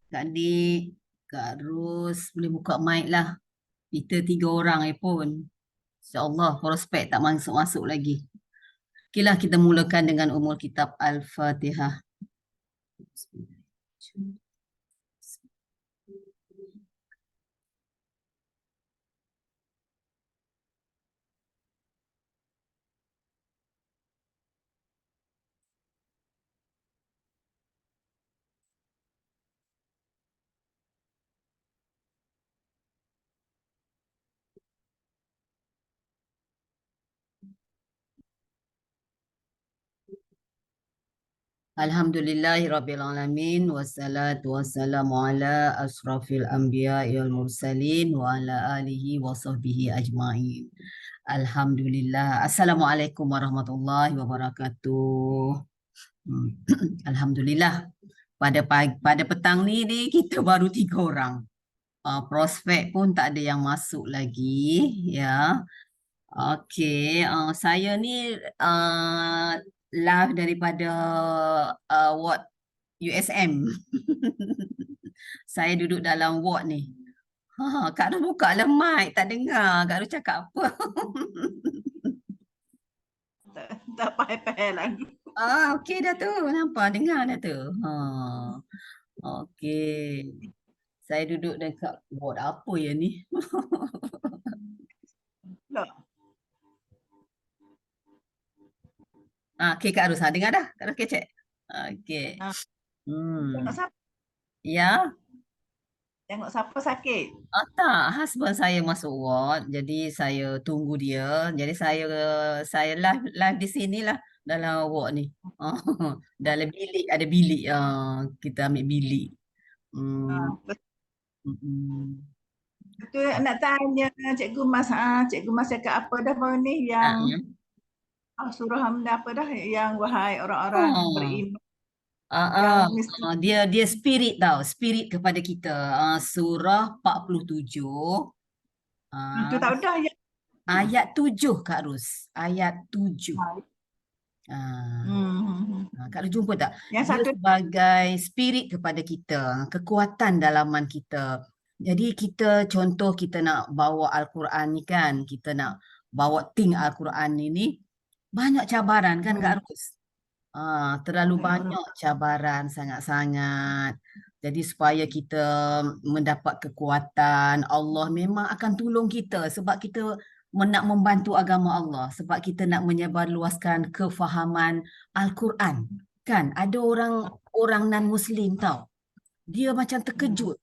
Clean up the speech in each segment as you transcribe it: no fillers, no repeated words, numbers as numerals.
Kak Dik, Kak Ros, boleh buka mic lah. Kita 3 orang pun. InsyaAllah, prospek tak masuk-masuk lagi. Okeylah, kita mulakan dengan umul kitab Al-Fatihah. Alhamdulillahirrabbilalamin. Wassalatu wassalamu ala asrafil anbiya wal mursalin wa ala alihi wa sahbihi ajma'in. Alhamdulillah. Assalamualaikum warahmatullahi wabarakatuh. Hmm. Alhamdulillah. Pada petang ni kita baru 3 orang. Prospek pun tak ada yang masuk lagi, ya. Okey, saya ni live daripada ward USM. Saya duduk dalam ward ni. Kak Ru buka lah mic, tak dengar Kak Ru cakap apa. Tak payah lagi. Okey dah tu, nampak dengar dah tu. Okey. Saya duduk dekat ward apa ya ni? Loh. Okey Kak Ros, dengar dah. Kak Ros kecek. Okey. Tengok siapa, Ya. tengok siapa sakit. Tak, husband saya masuk ward, jadi saya tunggu dia. Jadi saya live di sinilah dalam ward ni. Dalam bilik ada bilik. Kita ambil bilik. Hmm. Mm-mm. Betul nak tanya Cikgu Mas, Cikgu Mas cakap apa dah baru ni yang surah Hamdah apa dah yang wahai orang-orang beriman yang mesti Dia spirit tau, spirit kepada kita. Surah 47. itu tak dah ya. Ayat 7 Kak Ros. Ayat 7. Kak Ros jumpa tak? Yang Dia satu sebagai spirit kepada kita, kekuatan dalaman kita. Jadi kita contoh kita nak bawa Al-Quran ni kan, kita nak bawa ting Al-Quran ni banyak cabaran kan Kak Ros? Terlalu banyak cabaran sangat-sangat. Jadi supaya kita mendapat kekuatan, Allah memang akan tolong kita sebab kita nak membantu agama Allah, sebab kita nak menyebarluaskan kefahaman Al-Quran. Kan ada orang non-Muslim tau. Dia macam terkejut.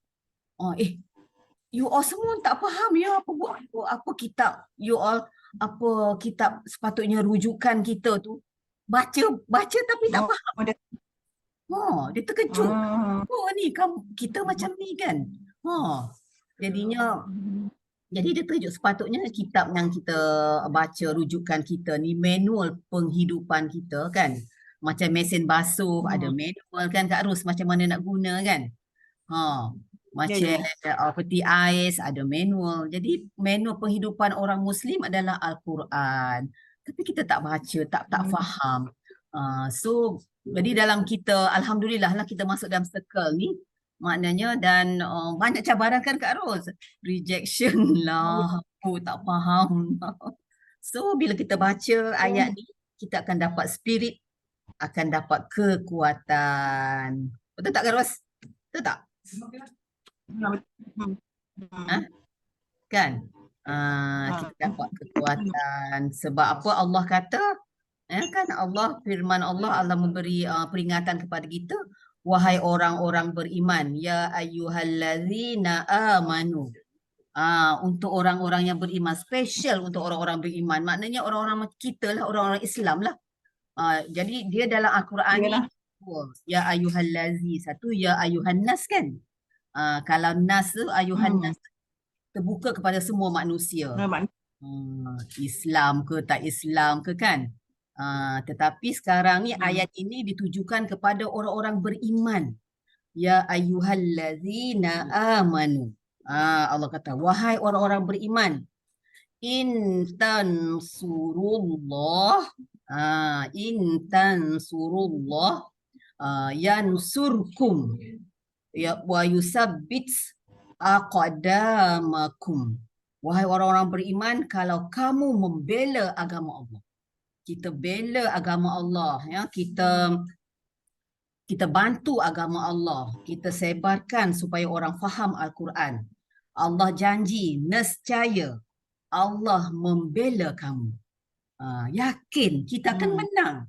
You all semua tak faham ya apa kitab you all, apa kitab sepatutnya rujukan kita tu. Baca tapi tak faham. Dia terkejut. Ni kita macam ni kan. Jadinya jadi dia terkejut. Sepatutnya kitab yang kita baca, rujukan kita ni manual penghidupan kita kan. Macam mesin basuh ada manual kan Kak Ros, macam mana nak guna kan. Macam peti ais ada manual. Jadi manual penghidupan orang Muslim adalah Al-Quran. Tapi kita tak baca, tak faham. So jadi dalam kita, Alhamdulillah lah kita masuk dalam circle ni. Maknanya dan banyak cabaran kan Kak Ros. Rejection lah, tak faham. So bila kita baca ayat ni, kita akan dapat spirit, akan dapat kekuatan. Betul tak Kak Ros? Betul tak? Kan? Kita dapat kekuatan. Sebab apa Allah kata? Kan Allah, firman Allah memberi peringatan kepada kita. Wahai orang-orang beriman, ya ayyuhallazina amanu. Untuk orang-orang yang beriman, special untuk orang-orang beriman. Maknanya orang-orang kita lah, orang-orang Islam lah. Jadi dia dalam Al-Quran ni, ya ayyuhallazi, satu ya ayyuhannas kan. Kalau nas tu ayyuhannas, terbuka kepada semua manusia. Islam ke tak Islam ke kan. Tetapi sekarang ni ayat ini ditujukan kepada orang-orang beriman. Ya ayyuhallazina amanu. Allah kata, wahai orang-orang beriman, in tansurullah, in tansurullah yansurkum. ya wa yusabbit aqdamakum. Wahai orang-orang beriman, kalau kamu membela agama Allah, kita bela agama Allah, ya, kita bantu agama Allah, kita sebarkan supaya orang faham Al-Quran. Allah janji, nescaya Allah membela kamu. Yakin kita akan menang.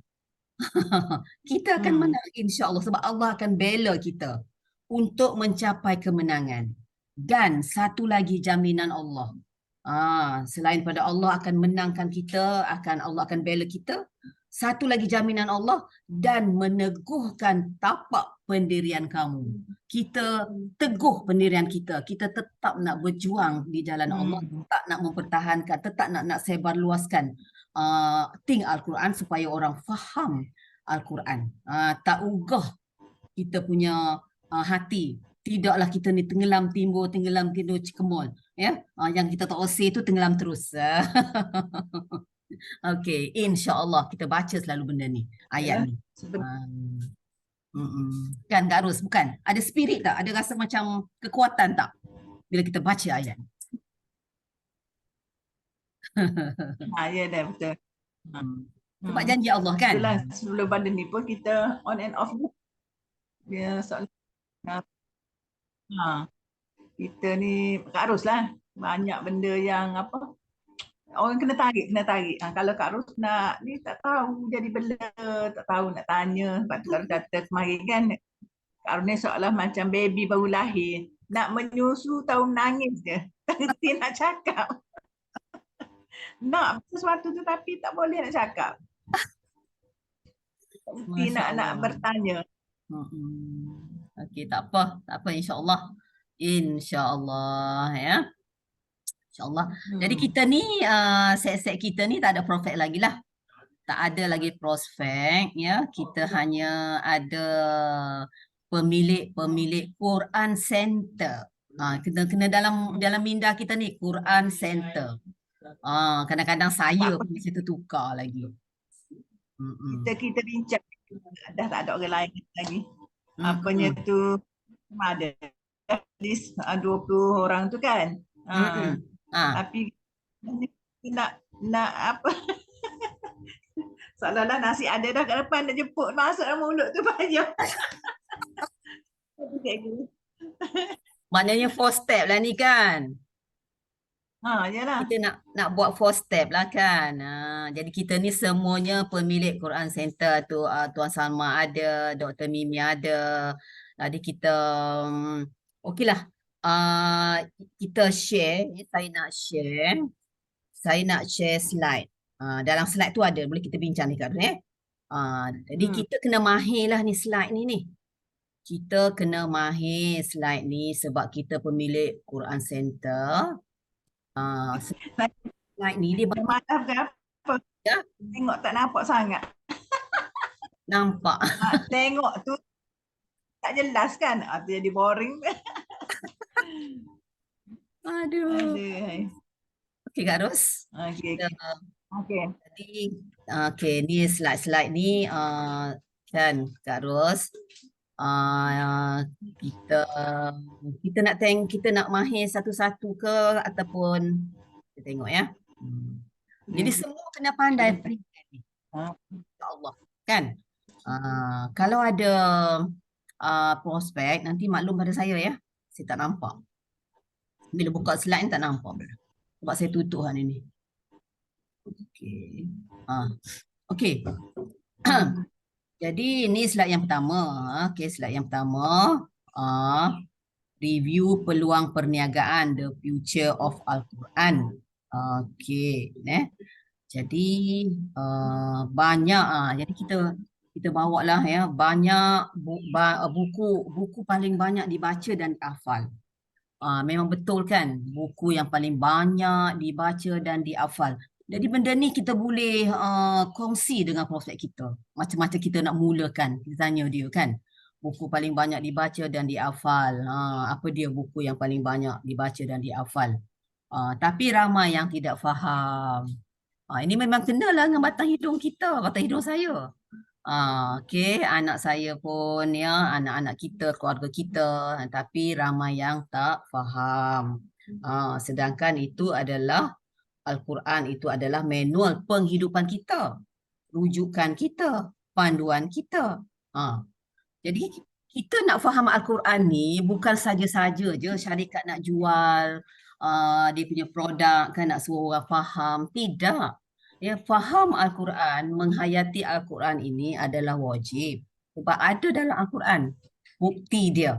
Kita akan menang insya-Allah sebab Allah akan bela kita untuk mencapai kemenangan. Dan satu lagi jaminan Allah. Selain pada Allah akan menangkan kita, Allah akan bela kita. Satu lagi jaminan Allah dan meneguhkan tapak pendirian kamu. Kita teguh pendirian kita. Kita tetap nak berjuang di jalan Allah, tetap nak mempertahankan, tetap nak sebarluaskan ting Al-Quran supaya orang faham Al-Quran. Tak ugah kita punya hati. Tidaklah kita ni tenggelam timbul cikemul. Ya? Yang kita tak osir tu tenggelam terus. Okey, insya-Allah kita baca selalu benda ni, ayat ni. Kan Kak Ros, bukan? Ada spirit tak? Ada rasa macam kekuatan tak bila kita baca ayat ni? Ya dah betul. Sebab janji Allah kan? Itulah sebelum pada ni pun kita on and off dia soalan. Kita ni Kak Ros lah banyak benda yang apa orang kena tarik. Kalau Kak Ros nak ni tak tahu jadi bela, tak tahu nak tanya. Sebab tu kalau kata kemarin kan Kak Ros ni seolah macam baby baru lahir, nak menyusu tahu menangis je, tak reti nak cakap. Nak sesuatu tu tapi tak boleh nak cakap. Mesti nak bertanya. Okey, tak apa insya-Allah. InsyaAllah ya. InsyaAllah. Jadi kita ni, set-set kita ni tak ada prospek lagi lah. Tak ada lagi prospek ya. Kita hanya ada pemilik Quran Center. Kena dalam minda kita ni Quran Center. Kadang-kadang saya pun mesti tertukar lagi. Kita bincang dah tak ada orang lain lagi. Apanya tu ada list 20 orang tu kan. Tapi nak apa? Seolah-olah nasi ada dah kat depan nak jemput masuk dalam mulut tu payah. Maknanya 4 step lah ni kan. Yalah. Kita nak buat 4 step lah kan. Jadi kita ni semuanya pemilik Quran Center tu. Tuan Salma ada, Dr. Mimi ada. Jadi kita okeylah. Kita share. Saya nak share slide. Dalam slide tu ada, boleh kita bincang ni Kak Ros. Jadi kita kena mahir lah ni slide ni. Kita kena mahir slide ni sebab kita pemilik Quran Center. Slide ni dia maaf ke apa? Ya? Tengok tak nampak sangat. Nampak. Tengok tu tak jelas kan? Tu jadi boring. Aduh. Okey Kak Ros. Okey, ni slide ni kan Kak Ros. Kita nak mahir satu-satu ke ataupun kita tengok ya. Jadi semua kena pandai peringkat ni. InsyaAllah kan. Kalau ada prospek nanti maklum pada saya ya. Saya tak nampak. Bila buka slide ni tak nampak. Sebab saya tutup hari ni. Okey. Okey. Jadi ini slide yang pertama. Okey, slide yang pertama. Review peluang perniagaan, the future of Al-Quran. Okey, Jadi banyak jadi kita bawa lah ya, banyak buku paling banyak dibaca dan dihafal. Memang betul kan, buku yang paling banyak dibaca dan dihafal. Jadi benda ni kita boleh kongsi dengan prospek kita. Macam-macam kita nak mulakan, kita tanya dia kan. Buku paling banyak dibaca dan dihafal. Apa dia buku yang paling banyak dibaca dan dihafal. Tapi ramai yang tidak faham. Ini memang kenalah dengan batang hidung kita, batang hidung saya. Okey, anak saya pun ya, anak-anak kita, keluarga kita, tapi ramai yang tak faham. Sedangkan itu adalah Al-Quran itu adalah manual penghidupan kita, rujukan kita, panduan kita. Jadi kita nak faham Al-Quran ni bukan saja-saja je syarikat nak jual dia punya produk kan nak suruh orang faham. Tidak. Ya, faham Al-Quran, menghayati Al-Quran ini adalah wajib. Sebab ada dalam Al-Quran bukti dia.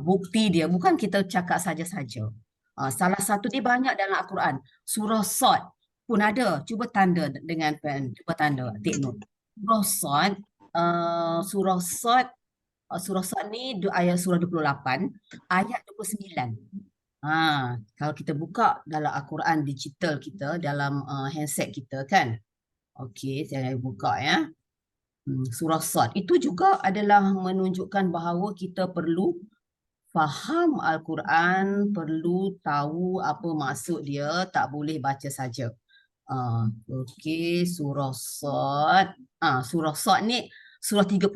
Bukti dia bukan kita cakap saja-saja. Salah satu dia banyak dalam Al-Quran. Surah Sad pun ada. Cuba tanda dengan pen. Cuba tanda. Take note. Surah Sad surah Sad ni ayat surah 28 ayat 29. Kalau kita buka dalam Al-Quran digital kita dalam handset kita kan. Okey, saya buka ya. Surah Sad itu juga adalah menunjukkan bahawa kita perlu faham Al-Quran, perlu tahu apa maksud dia, tak boleh baca saja. Okey, surah Sad. Surah Sad ni surah 38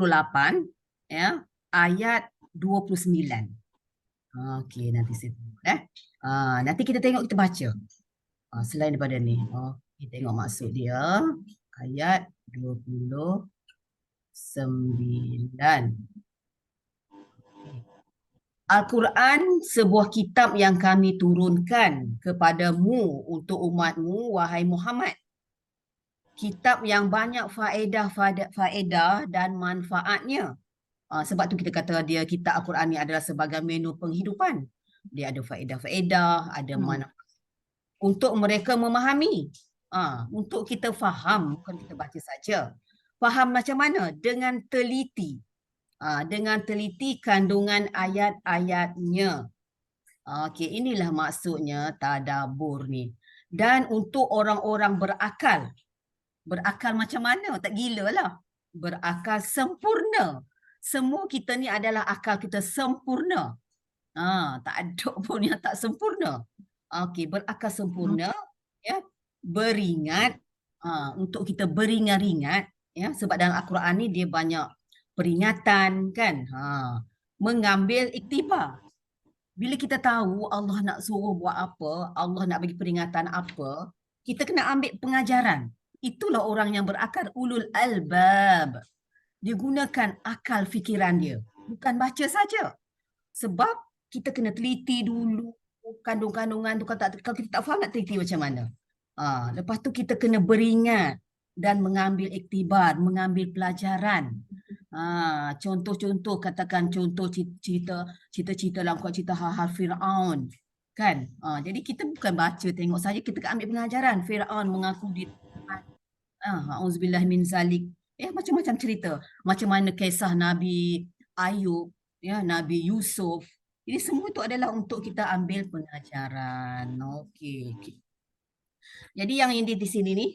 ya, ayat 29. Okey, nanti saya tengok nanti kita tengok, kita baca. Selain daripada ni. Kita tengok maksud dia. Ayat 29. Al-Quran sebuah kitab yang kami turunkan kepadamu untuk umatmu, wahai Muhammad. Kitab yang banyak faedah dan manfaatnya. Sebab tu kita kata dia kitab Al-Quran ni adalah sebagai menu penghidupan. Dia ada faedah-faedah, ada manfaat untuk mereka memahami. Untuk kita faham, bukan kita baca saja. Faham macam mana? Dengan teliti. Dengan teliti kandungan ayat-ayatnya. Okey, inilah maksudnya tadabbur ni. Dan untuk orang-orang berakal. Berakal macam mana? Tak gila lah. Berakal sempurna. Semua kita ni adalah akal kita sempurna. Tak ada pun yang tak sempurna. Okey, berakal sempurna, ya, beringat, untuk kita beringat-ingat, ya, sebab dalam Al-Quran ni dia banyak peringatan kan, mengambil iktibar. Bila kita tahu Allah nak suruh buat apa, Allah nak bagi peringatan apa, kita kena ambil pengajaran. Itulah orang yang berakal, ulul albab. Dia gunakan akal fikiran dia, bukan baca saja. Sebab kita kena teliti dulu kandung-kandungan tu. Kalau kita tak faham nak teliti macam mana. Lepas tu kita kena beringat dan mengambil iktibar, mengambil pelajaran. Contoh-contoh, katakan contoh cerita-cerita dalam cerita hal-hal Firaun kan. Jadi kita bukan baca tengok saja, kita kena ambil pengajaran. Firaun mengaku dia auzubillah min zalik. Macam-macam cerita. Macam mana kisah Nabi Ayub, ya, Nabi Yusuf. Ini semua itu adalah untuk kita ambil pengajaran. Okey. Jadi yang ini di sini ni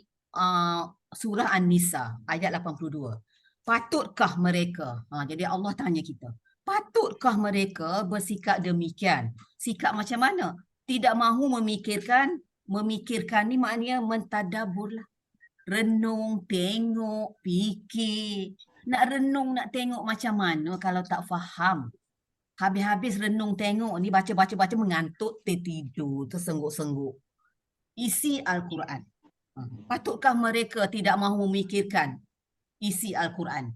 surah An-Nisa ayat 82. Patutkah mereka? Jadi Allah tanya kita. Patutkah mereka bersikap demikian? Sikap macam mana? Tidak mahu memikirkan. Memikirkan ni maknanya mentadaburlah. Renung, tengok, fikir. Nak renung, nak tengok macam mana kalau tak faham. Habis-habis renung tengok ni, baca-baca mengantuk, tertidur, tersengguk-sengguk. Isi Al-Quran. Patutkah mereka tidak mahu memikirkan isi Al-Quran?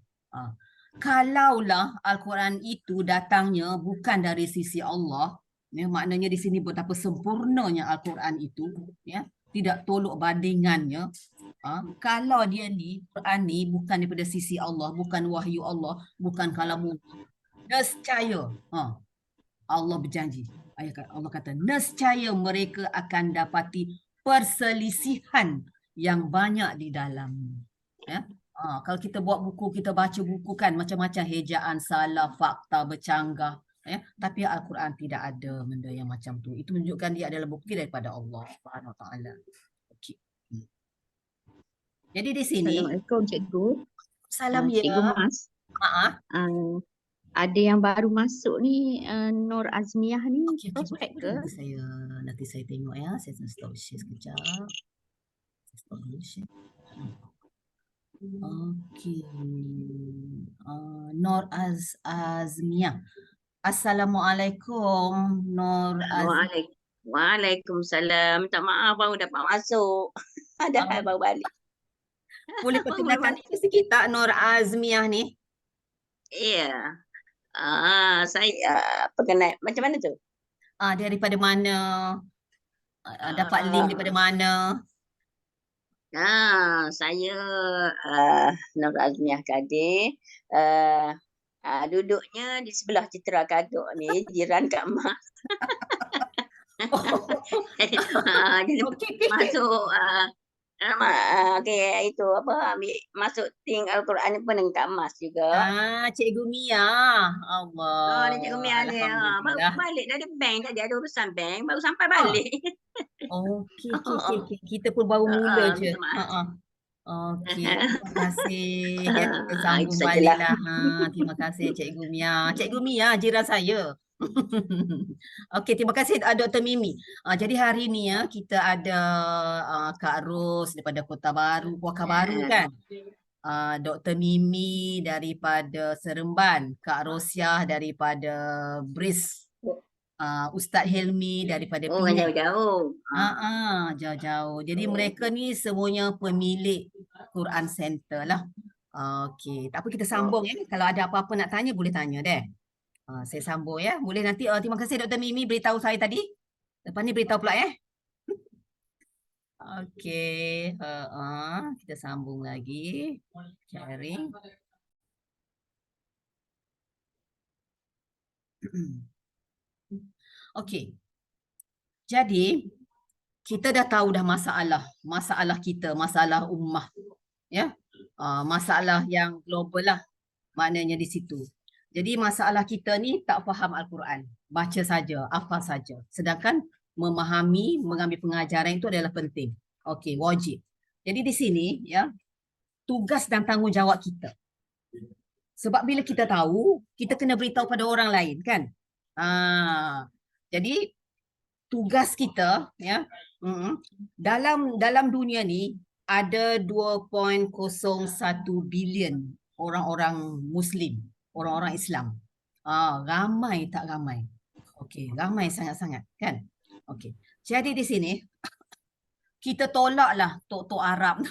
Kalaulah Al-Quran itu datangnya bukan dari sisi Allah, ya, maknanya di sini betapa sempurnanya Al-Quran itu, ya, tidak tolok bandingannya. Kalau dia ni, Quran ni bukan daripada sisi Allah, bukan wahyu Allah, bukan kalamu, nescaya, Allah berjanji. Allah kata, nescaya mereka akan dapati perselisihan yang banyak di dalamnya. Ya? Kalau kita buat buku, kita baca buku kan, macam-macam hejaan, salah, fakta, bercanggah. Ya? Tapi Al-Quran tidak ada benda yang macam tu. Itu menunjukkan dia adalah bukti daripada Allah Subhanahu Wa Taala. Jadi di sini. Assalamualaikum Cikgu. Salam ya. Cikgu Mas. Ada yang baru masuk ni, Nur Azmiah ni. Okey, prospek ke? Nanti saya tengok ya. Saya stop share sekejap. Stop share. Okey. Nur Azmiah. Assalamualaikum Nur Azmiah. Waalaikumsalam. Minta maaf baru dapat masuk. Dah baru balik. Boleh perkenalkan diri sikit tak Nur Azmiah ni? Ya. Saya perkenal macam mana tu? Daripada mana? Dapat link daripada mana? Saya Nur Azmiah Kadir. Duduknya di sebelah Citra Kaduk ni, jiran Kak Mak. Jadi masuk itu apa, ambil masuk ting Al-Quran pun dengan Kak Mas juga. Cikgu Mia. Allah. Ni Cikgu Mia ni. Baru Alhamdulillah. balik dari bank tadi, ada urusan bank, baru sampai balik. Okey. Kita pun baru mula je. Minta maaf. Okey, terima kasih. Ya, kita sambung Itu balik sajalah. lah. Terima kasih Cikgu Mia. Cikgu Mia, jiran saya. Okey, terima kasih Dr. Mimi. Jadi hari ni kita ada Kak Ros daripada Kota Baru, Puaka Baru kan? Dr. Mimi daripada Seremban, Kak Rosiah daripada BRIS, Ustaz Helmi daripada Penang. Jauh-jauh. Jauh-jauh. Jadi mereka ni semuanya pemilik Quran Center lah. Okey, tak apa kita sambung ya. Kalau ada apa-apa nak tanya boleh tanya deh. Saya sambung ya. Boleh nanti. Terima kasih Dr. Mimi beritahu saya tadi. Lepas ni beritahu pula ya. Okey, kita sambung lagi. Sharing. Okey. Jadi kita dah tahu dah masalah kita, masalah ummah, ya. Masalah yang global lah maknanya di situ. Jadi masalah kita ni tak faham Al-Quran, baca saja, hafal saja. Sedangkan memahami, mengambil pengajaran itu adalah penting. Okey, wajib. Jadi di sini ya, tugas dan tanggungjawab kita. Sebab bila kita tahu, kita kena beritahu pada orang lain kan? Jadi tugas kita ya, dalam dunia ni ada 2.01 bilion orang-orang Muslim, orang-orang Islam. Ramai tak ramai? Okey, ramai sangat-sangat kan? Okey. Jadi di sini kita tolaklah tok-tok Arab.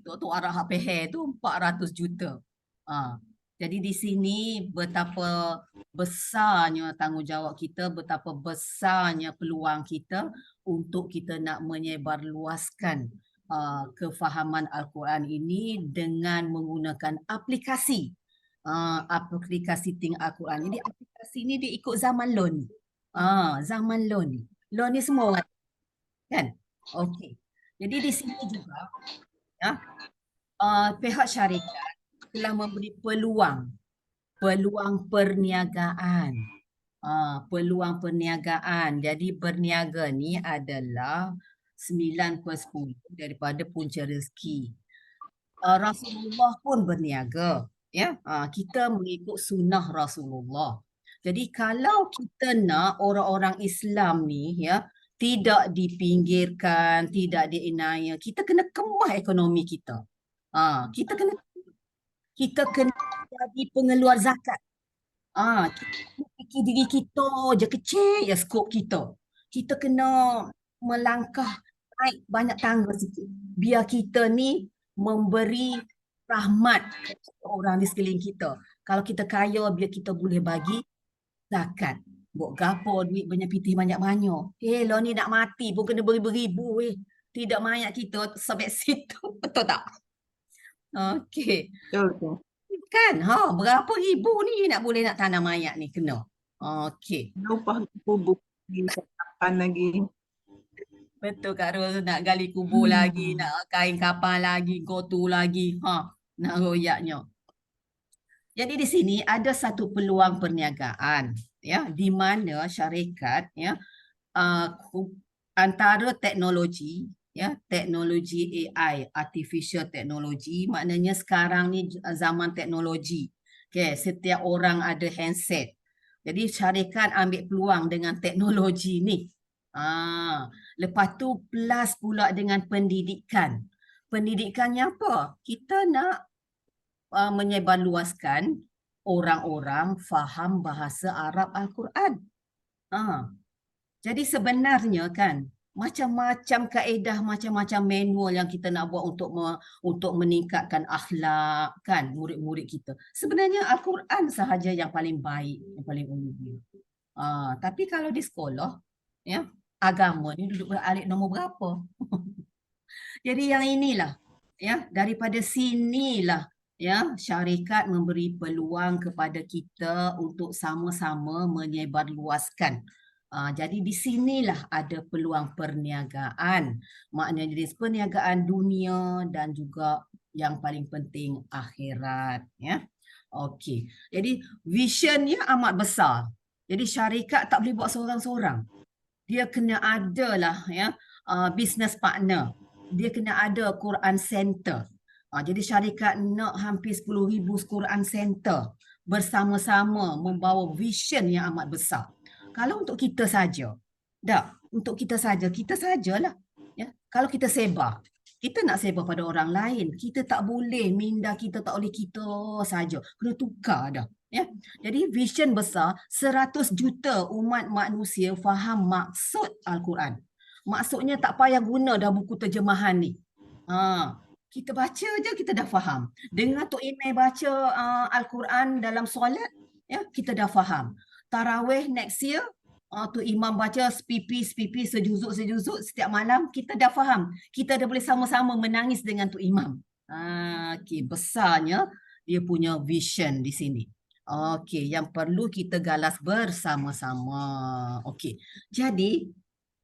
Tok-tok Arab hak peher tu 400 juta. Jadi di sini betapa besarnya tanggungjawab kita, betapa besarnya peluang kita untuk kita nak menyebarluaskan kefahaman Al-Quran ini dengan menggunakan aplikasi. Aplikasi Think Al-Quran. Jadi aplikasi ni dia ikut zaman LON. Zaman LON ni. LON ni semua orang kan? Okey. Jadi di sini juga ya, pihak syarikat telah memberi peluang perniagaan. Peluang perniagaan. Jadi berniaga ni adalah 9/10 daripada punca rezeki. Rasulullah pun berniaga. Ya, kita mengikut sunnah Rasulullah. Jadi kalau kita nak orang-orang Islam ni ya tidak dipinggirkan, tidak diinaya, kita kena kemas ekonomi kita. Kita kena jadi pengeluar zakat. Kita fikir diri kita je kecil ya skop kita. Kita kena melangkah naik banyak tangga sikit. Biar kita ni memberi rahmat kepada orang di sekeliling kita. Kalau kita kaya, biar kita boleh bagi zakat. Buat gapo duit banyak pitih banyak-banyak. Lo ni nak mati pun kena beribu-ribu Tidak mayat kita sampai situ. Betul tak? Okey. Betul. Kan? Berapa ribu ni nak tanam mayat ni kena. Okey. Lupa kubur kapan lagi. Betul Kak Ros, nak gali kubur lagi, nak kain kapan lagi, gotu lagi. Nak royaknya. Jadi di sini ada satu peluang perniagaan ya di mana syarikat ya antara teknologi ya, teknologi AI, artificial technology, maknanya sekarang ni zaman teknologi. Okay, setiap orang ada handset. Jadi syarikat ambil peluang dengan teknologi ni. Lepas tu plus pula dengan pendidikan. pendidikannya apa? Kita nak menyebarluaskan orang-orang faham bahasa Arab Al-Quran. Jadi sebenarnya kan, macam-macam kaedah, macam-macam manual yang kita nak buat untuk meningkatkan akhlak kan murid-murid kita. Sebenarnya Al-Quran sahaja yang paling baik, yang paling ulum. Tapi kalau di sekolah, ya, agama ni duduk beralik nombor berapa? Jadi yang inilah, ya, daripada sinilah, ya, syarikat memberi peluang kepada kita untuk sama-sama menyebarluaskan. Jadi di sinilah ada peluang perniagaan. Maknanya jenis perniagaan dunia dan juga yang paling penting akhirat, ya. Okey. Jadi visionnya amat besar. Jadi syarikat tak boleh buat seorang-seorang. Dia kena ada lah, ya, business partner. Dia kena ada Quran Center. Jadi syarikat nak hampir 10,000 Quran Center bersama-sama membawa vision yang amat besar. Kalau untuk kita saja, untuk kita sajalah. Ya. Kalau kita sebar, kita nak sebar pada orang lain. Kita tak boleh, minda kita tak boleh kita saja. Kena tukar dah. Ya. Jadi vision besar, 100 juta umat manusia faham maksud Al-Quran. Maksudnya tak payah guna dah buku terjemahan ni. Kita baca je kita dah faham. Dengar Tok Imai baca Al-Quran dalam solat, ya, kita dah faham. Tarawih next year, Tok Imam baca sepipi sejuzuk setiap malam, kita dah faham. Kita dah boleh sama-sama menangis dengan Tok Imam. Okey, besarnya dia punya vision di sini. Okey, yang perlu kita galas bersama-sama. Okey. Jadi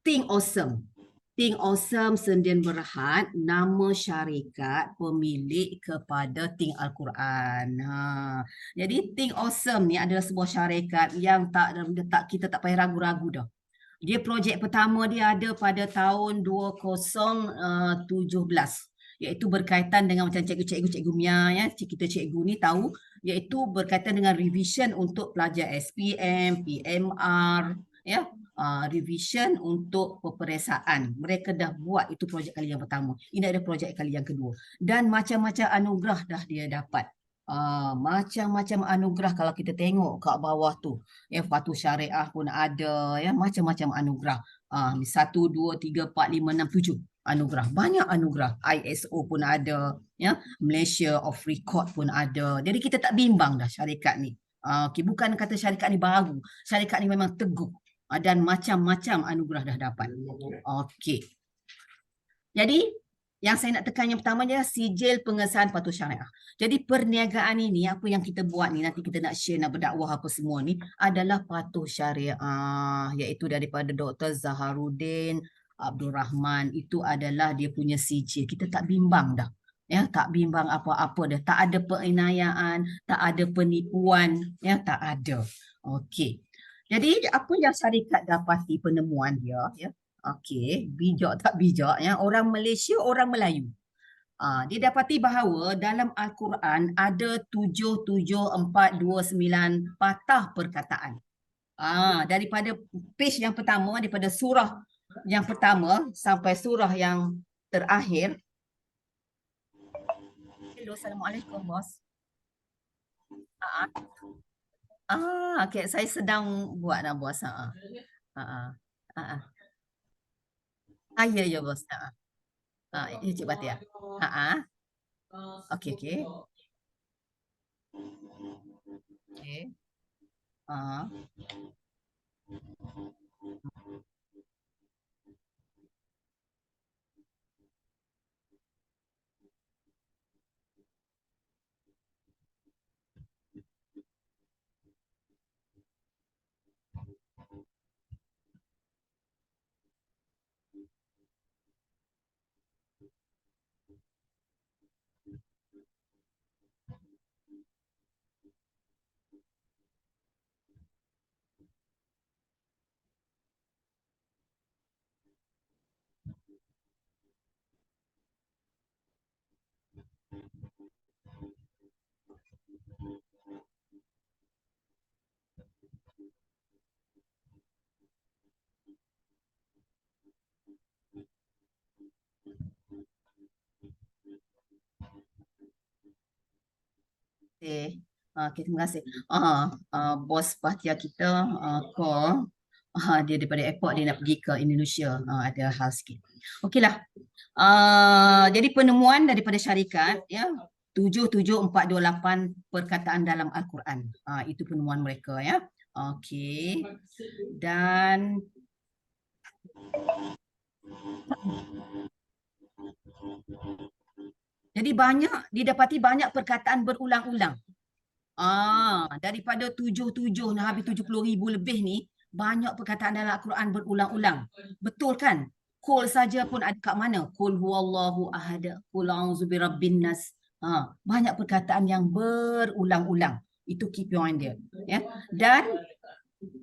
Think Awesome. Think Awesome Sendian Berhad, nama syarikat pemilik kepada Think Al-Quran. Jadi Think Awesome ni adalah sebuah syarikat yang kita tak payah ragu-ragu dah. Dia projek pertama dia ada pada tahun 2017, iaitu berkaitan dengan macam cikgu Mia, ya, kita cikgu ni tahu, iaitu berkaitan dengan revision untuk pelajar SPM, PMR, ya. Revision untuk peperiksaan. Mereka dah buat itu projek kali yang pertama. Ini ada projek kali yang kedua. Dan macam-macam anugerah dah dia dapat. Macam-macam anugerah kalau kita tengok kat bawah tu. Ya, Fatu Syariah pun ada, ya, macam-macam anugerah. 1, 2, 3, 4, 5, 6, 7 anugerah. Banyak anugerah. ISO pun ada, ya. Malaysia of Record pun ada. Jadi kita tak bimbang dah syarikat ni. Okay, bukan kata syarikat ni baru. Syarikat ni memang teguh. Dan macam-macam anugerah dah dapat. Okey. Jadi, yang saya nak tekan yang pertama dia sijil pengesahan patuh syariah. Jadi perniagaan ini, apa yang kita buat ni, nanti kita nak share, nak berdakwah apa semua ni, adalah patuh syariah, iaitu daripada Dr. Zaharuddin Abdul Rahman. Itu adalah dia punya sijil. Kita tak bimbang dah. Ya, tak bimbang apa-apa dah. Tak ada penganiayaan, tak ada penipuan, ya, tak ada. Okey. Jadi apa yang syarikat dapati penemuan dia, ya. Okey, bijak tak bijak, ya, orang Malaysia, orang Melayu. Dia dapati bahawa dalam Al-Quran ada 77429 patah perkataan. Daripada page yang pertama, daripada surah yang pertama sampai surah yang terakhir. Hello, Assalamualaikum, bos. Okay, saya sedang buat nak bos. Ya, bos. Ya, Cik Batia. Okey. Okey. Okay, terima kasih. Bos Bahtia kita call. Dia daripada airport, dia nak pergi ke Indonesia. Ada hal sikit. Okeylah. Jadi penemuan daripada syarikat, ya, 77428 perkataan dalam Al-Quran. Itu penemuan mereka, ya. Okey. Dan jadi didapati banyak perkataan berulang-ulang. Daripada 77 habis 70,000 lebih ni, banyak perkataan dalam Al-Quran berulang-ulang. Betul kan? Qul saja pun ada kat mana? Qul huwallahu ahad, qul a'udzu birabbin nas. Banyak perkataan yang berulang-ulang. Itu key point dia, ya. Dan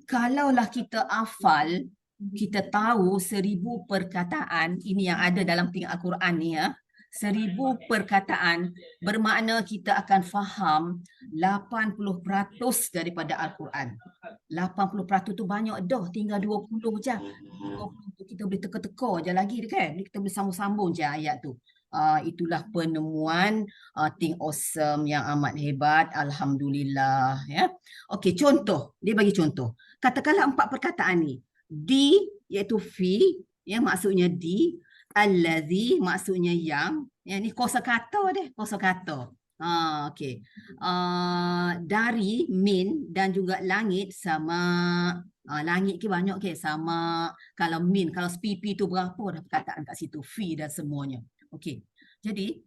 kalaulah kita hafal, kita tahu 1000 perkataan ini yang ada dalam tingkat Al-Quran ni, ya. 1000 perkataan bermakna kita akan faham 80% daripada Al-Quran. 80% tu banyak dah, tinggal 20 je. 20 tu kita boleh teka-teka je lagi, kan? Kita boleh sambung-sambung je ayat tu. Itulah penemuan Think Awesome yang amat hebat. Alhamdulillah, ya. Okey, contoh. Dia bagi contoh. Katakanlah 4 perkataan ni. Di iaitu fi, ya, maksudnya di. Allazi maksudnya yang. Ni kosakata deh, kosakata. Okey. Dari, min dan juga langit sama. Langit ke banyak ke sama. Kalau min, kalau PP tu berapa dah perkataan kat situ, fi dan semuanya. Okey. Jadi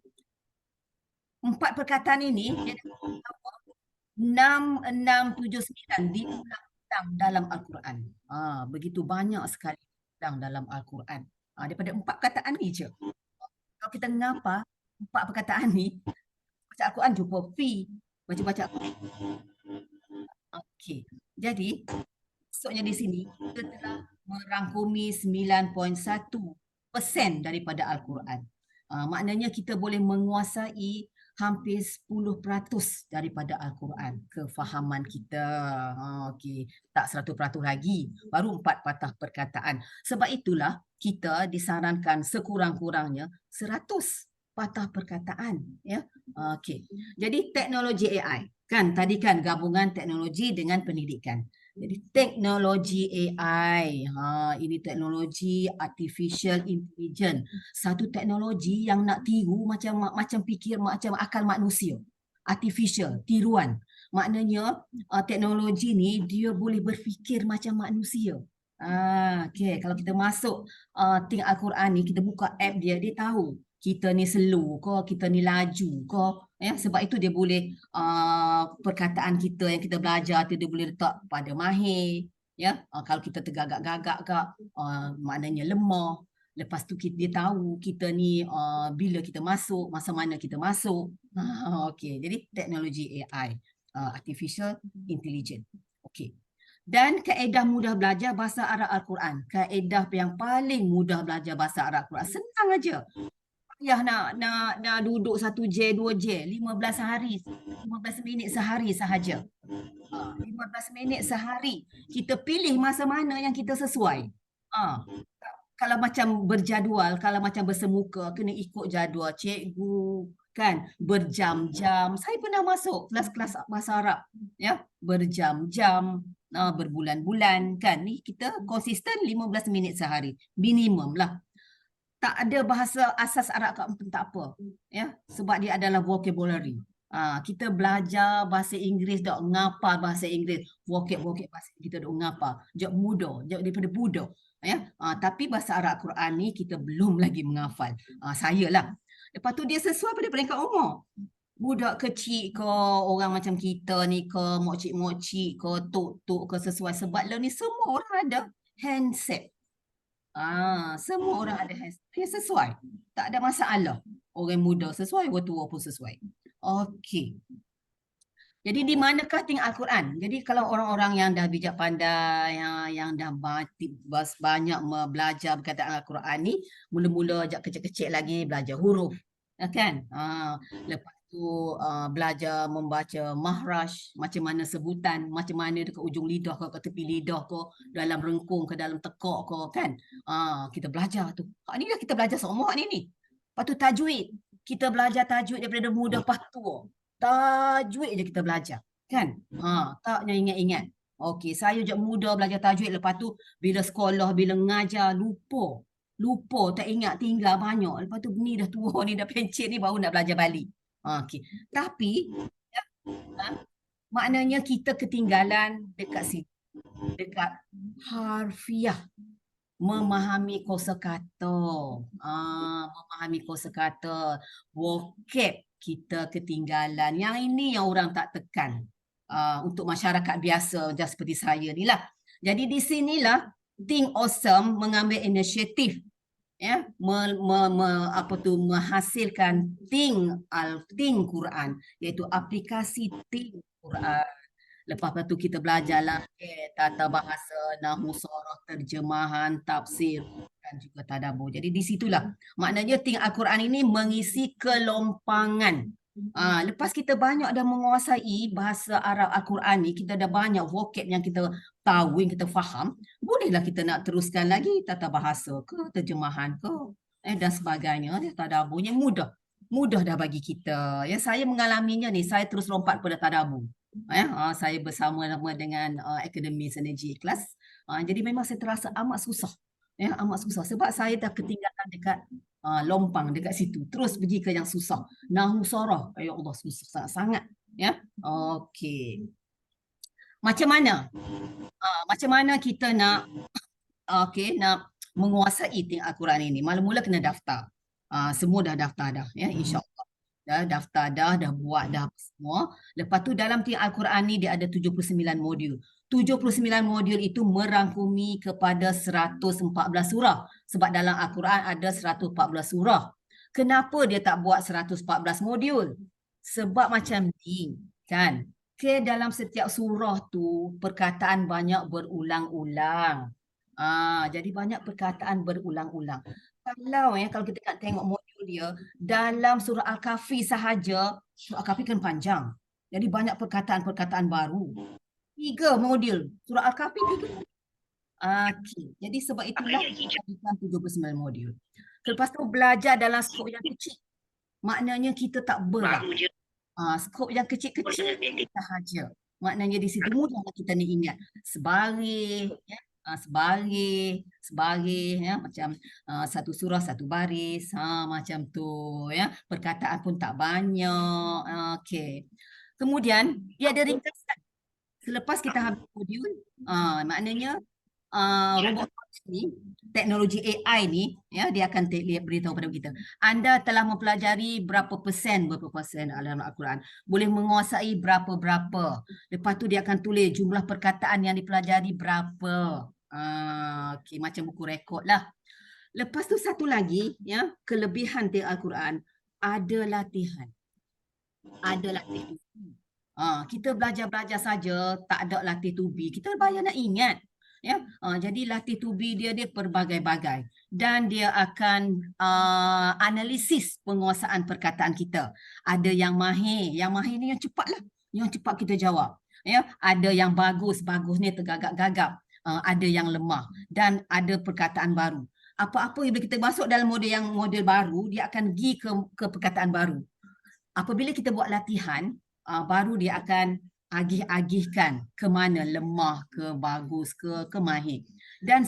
4 perkataan ini 6, 7, 9 diulang-ulang dalam Al-Quran. Begitu banyak sekali dalam Al-Quran. Daripada 4 perkataan ni je. Kalau kita ngapa 4 perkataan ni, baca Al-Quran jumpa fi, baca-baca Al-Quran. Okey. Jadi maksudnya di sini kita telah merangkumi 9.1% daripada Al-Quran. Maknanya kita boleh menguasai hampir 10% daripada Al-Quran, kefahaman kita. Okey, tak 100% lagi, baru 4 patah perkataan. Sebab itulah kita disarankan sekurang-kurangnya 100 patah perkataan, ya. Okey. Jadi teknologi AI, kan tadi kan gabungan teknologi dengan pendidikan. Jadi teknologi AI, ini teknologi artificial intelligence. Satu teknologi yang nak tiru macam fikir macam akal manusia. Artificial, tiruan. Maknanya teknologi ni dia boleh berfikir macam manusia. Okay. Kalau kita masuk Think Al-Quran ni, kita buka app dia, dia tahu kita ni slow ke, kita ni laju ke, ya. Sebab itu dia boleh perkataan kita yang kita belajar tu dia boleh letak pada mahir, ya. Kalau kita tergagak-gagak ke, maknanya lemah. Lepas tu dia tahu kita ni bila kita masuk, masa mana kita masuk. Okey, jadi teknologi AI, artificial intelligence. Okey. Dan kaedah mudah belajar bahasa Arab Al-Quran. Kaedah yang paling mudah belajar bahasa Arab Al-Quran. Senang aja. Ya, nak duduk 1 J, 2 J, 15 minit sehari sahaja. 15 minit sehari. Kita pilih masa mana yang kita sesuai. Kalau macam berjadual, kalau macam bersemuka, kena ikut jadual cikgu, kan? Berjam-jam. Saya pernah masuk kelas-kelas bahasa Arab, ya, berjam-jam, berbulan-bulan, kan? Ni kita konsisten 15 minit sehari, minimum lah. Tak ada bahasa asas Arab kat pun tak apa, ya, sebab dia adalah vocabulary. Kita belajar bahasa Inggeris dak ngapa bahasa Inggeris, vocab bahasa kita dak ngapa, jauh mudah, jauh daripada budak, ya. Tapi bahasa Arab Quran ni kita belum lagi menghafal. Saya lah. Lepas tu dia sesuai pada peringkat umur. Budak kecil ke, orang macam kita ni ke, mokcik-mokcik ke, tok-tok ke, sesuai. Sebab lah ni semua orang ada handset. Semua orang ada handset. Dia sesuai. Tak ada masalah. Orang muda sesuai, orang tua pun sesuai. Okey. Jadi di manakah Think Al-Quran? Jadi kalau orang-orang yang dah bijak pandai, yang dah banyak belajar berkataan Al-Quran ni, mula-mula ajak kecil-kecil lagi belajar huruf. Kan? Lepas tu belajar membaca mahraj, macam mana sebutan, macam mana dekat ujung lidah ke, tepi lidah ke, dalam rengkung ke, dalam tekak ke, kan? Kita belajar tu. Ni dah kita belajar semua ni. Lepas tu tajwid. Kita belajar tajwid daripada muda pas tua. tajwid je kita belajar. Kan? Taknya ingat-ingat. Okey, saya je muda belajar tajwid. Lepas tu bila sekolah, bila ngajar, lupa. Lupa, tak ingat, tinggal banyak. Lepas tu ni dah tua ni, dah pencet ni baru nak belajar balik. Okey. Tapi, maknanya kita ketinggalan dekat situ. Dekat harfiah. Memahami kosakata. Memahami kosakata. Vocab kita ketinggalan. Yang ini yang orang tak tekan. Untuk masyarakat biasa macam seperti saya ni lah. Jadi di sinilah Think Awesome mengambil inisiatif, ya, menghasilkan Think Quran, iaitu aplikasi Think Quran. Lepas tu kita belajarlah tata bahasa, nahwu, sorah, terjemahan, tafsir dan juga tadabbur. Jadi di situlah maknanya Think Al-Quran ini mengisi kelompangan. Lepas kita banyak dah menguasai bahasa Arab Al-Quran ni, kita dah banyak vocab yang kita tahu, yang kita faham, bolehlah kita nak teruskan lagi tata bahasa ke, terjemahan ke, dan sebagainya. Tadabbur yang mudah dah bagi kita. Ya, saya mengalaminya ni, saya terus lompat pada tadabbur. Saya bersama-sama dengan Akademi Sinergi Ikhlas. Jadi memang saya terasa amat susah. Ya, amat susah sebab saya dah ketinggalan dekat lompang dekat situ. Terus pergi ke yang susah. Nahwu sorah. Ya Allah, susah sangat-sangat. Ya. Okey. Macam mana? Macam mana kita nak nak menguasai Think Al-Quran ini? Mula-mula kena daftar. Semua dah daftar dah, ya, insya-Allah. Dah daftar dah buat dah semua. Lepas tu dalam Think Al-Quran ni dia ada 79 modul. 79 modul itu merangkumi kepada 114 surah. Sebab dalam Al-Quran ada 114 surah. Kenapa dia tak buat 114 modul? Sebab macam ni, kan? Dalam setiap surah tu perkataan banyak berulang-ulang. Jadi banyak perkataan berulang-ulang. Kalau kita nak tengok modul dia, dalam surah Al-Kahfi sahaja, surah Al-Kahfi kan panjang. Jadi banyak perkataan-perkataan baru. 3 modul. Surah Al-Kahfi 3. Okay. Jadi sebab itulah kita jadikan 79 modul. Lepas tu belajar dalam skop yang kecil. Maknanya kita tak berat. Skop yang kecil-kecil sahaja. Maknanya di situ mudahlah kita ni ingat. Sebaris, ya. Sebaris, ya, macam satu surah satu baris, macam tu, ya. Perkataan pun tak banyak. Okey. Kemudian dia ada ringkasan. Selepas kita habis modul, maknanya robot ni, teknologi AI ni, ya, dia akan beritahu pada kita. Anda telah mempelajari berapa persen dalam Al-Quran. Boleh menguasai berapa-berapa. Lepas tu dia akan tulis jumlah perkataan yang dipelajari berapa. Okay, macam buku rekod lah. Lepas tu satu lagi, ya, kelebihan Think Al-Quran, ada latihan. Ada latihan. Kita belajar-belajar saja, tak ada latih to be. Kita bayar nak ingat. Ya, jadi latih to be dia berbagai-bagai dan dia akan analisis penguasaan perkataan kita. Ada yang mahir ni yang cepatlah, yang cepat kita jawab. Ya, ada yang bagus ni tergagap-gagap. Ada yang lemah dan ada perkataan baru. Apa-apa bila kita masuk dalam model baru, dia akan pergi ke perkataan baru. Apabila kita buat latihan, baru dia akan agih-agihkan ke mana lemah ke bagus ke mahir. Dan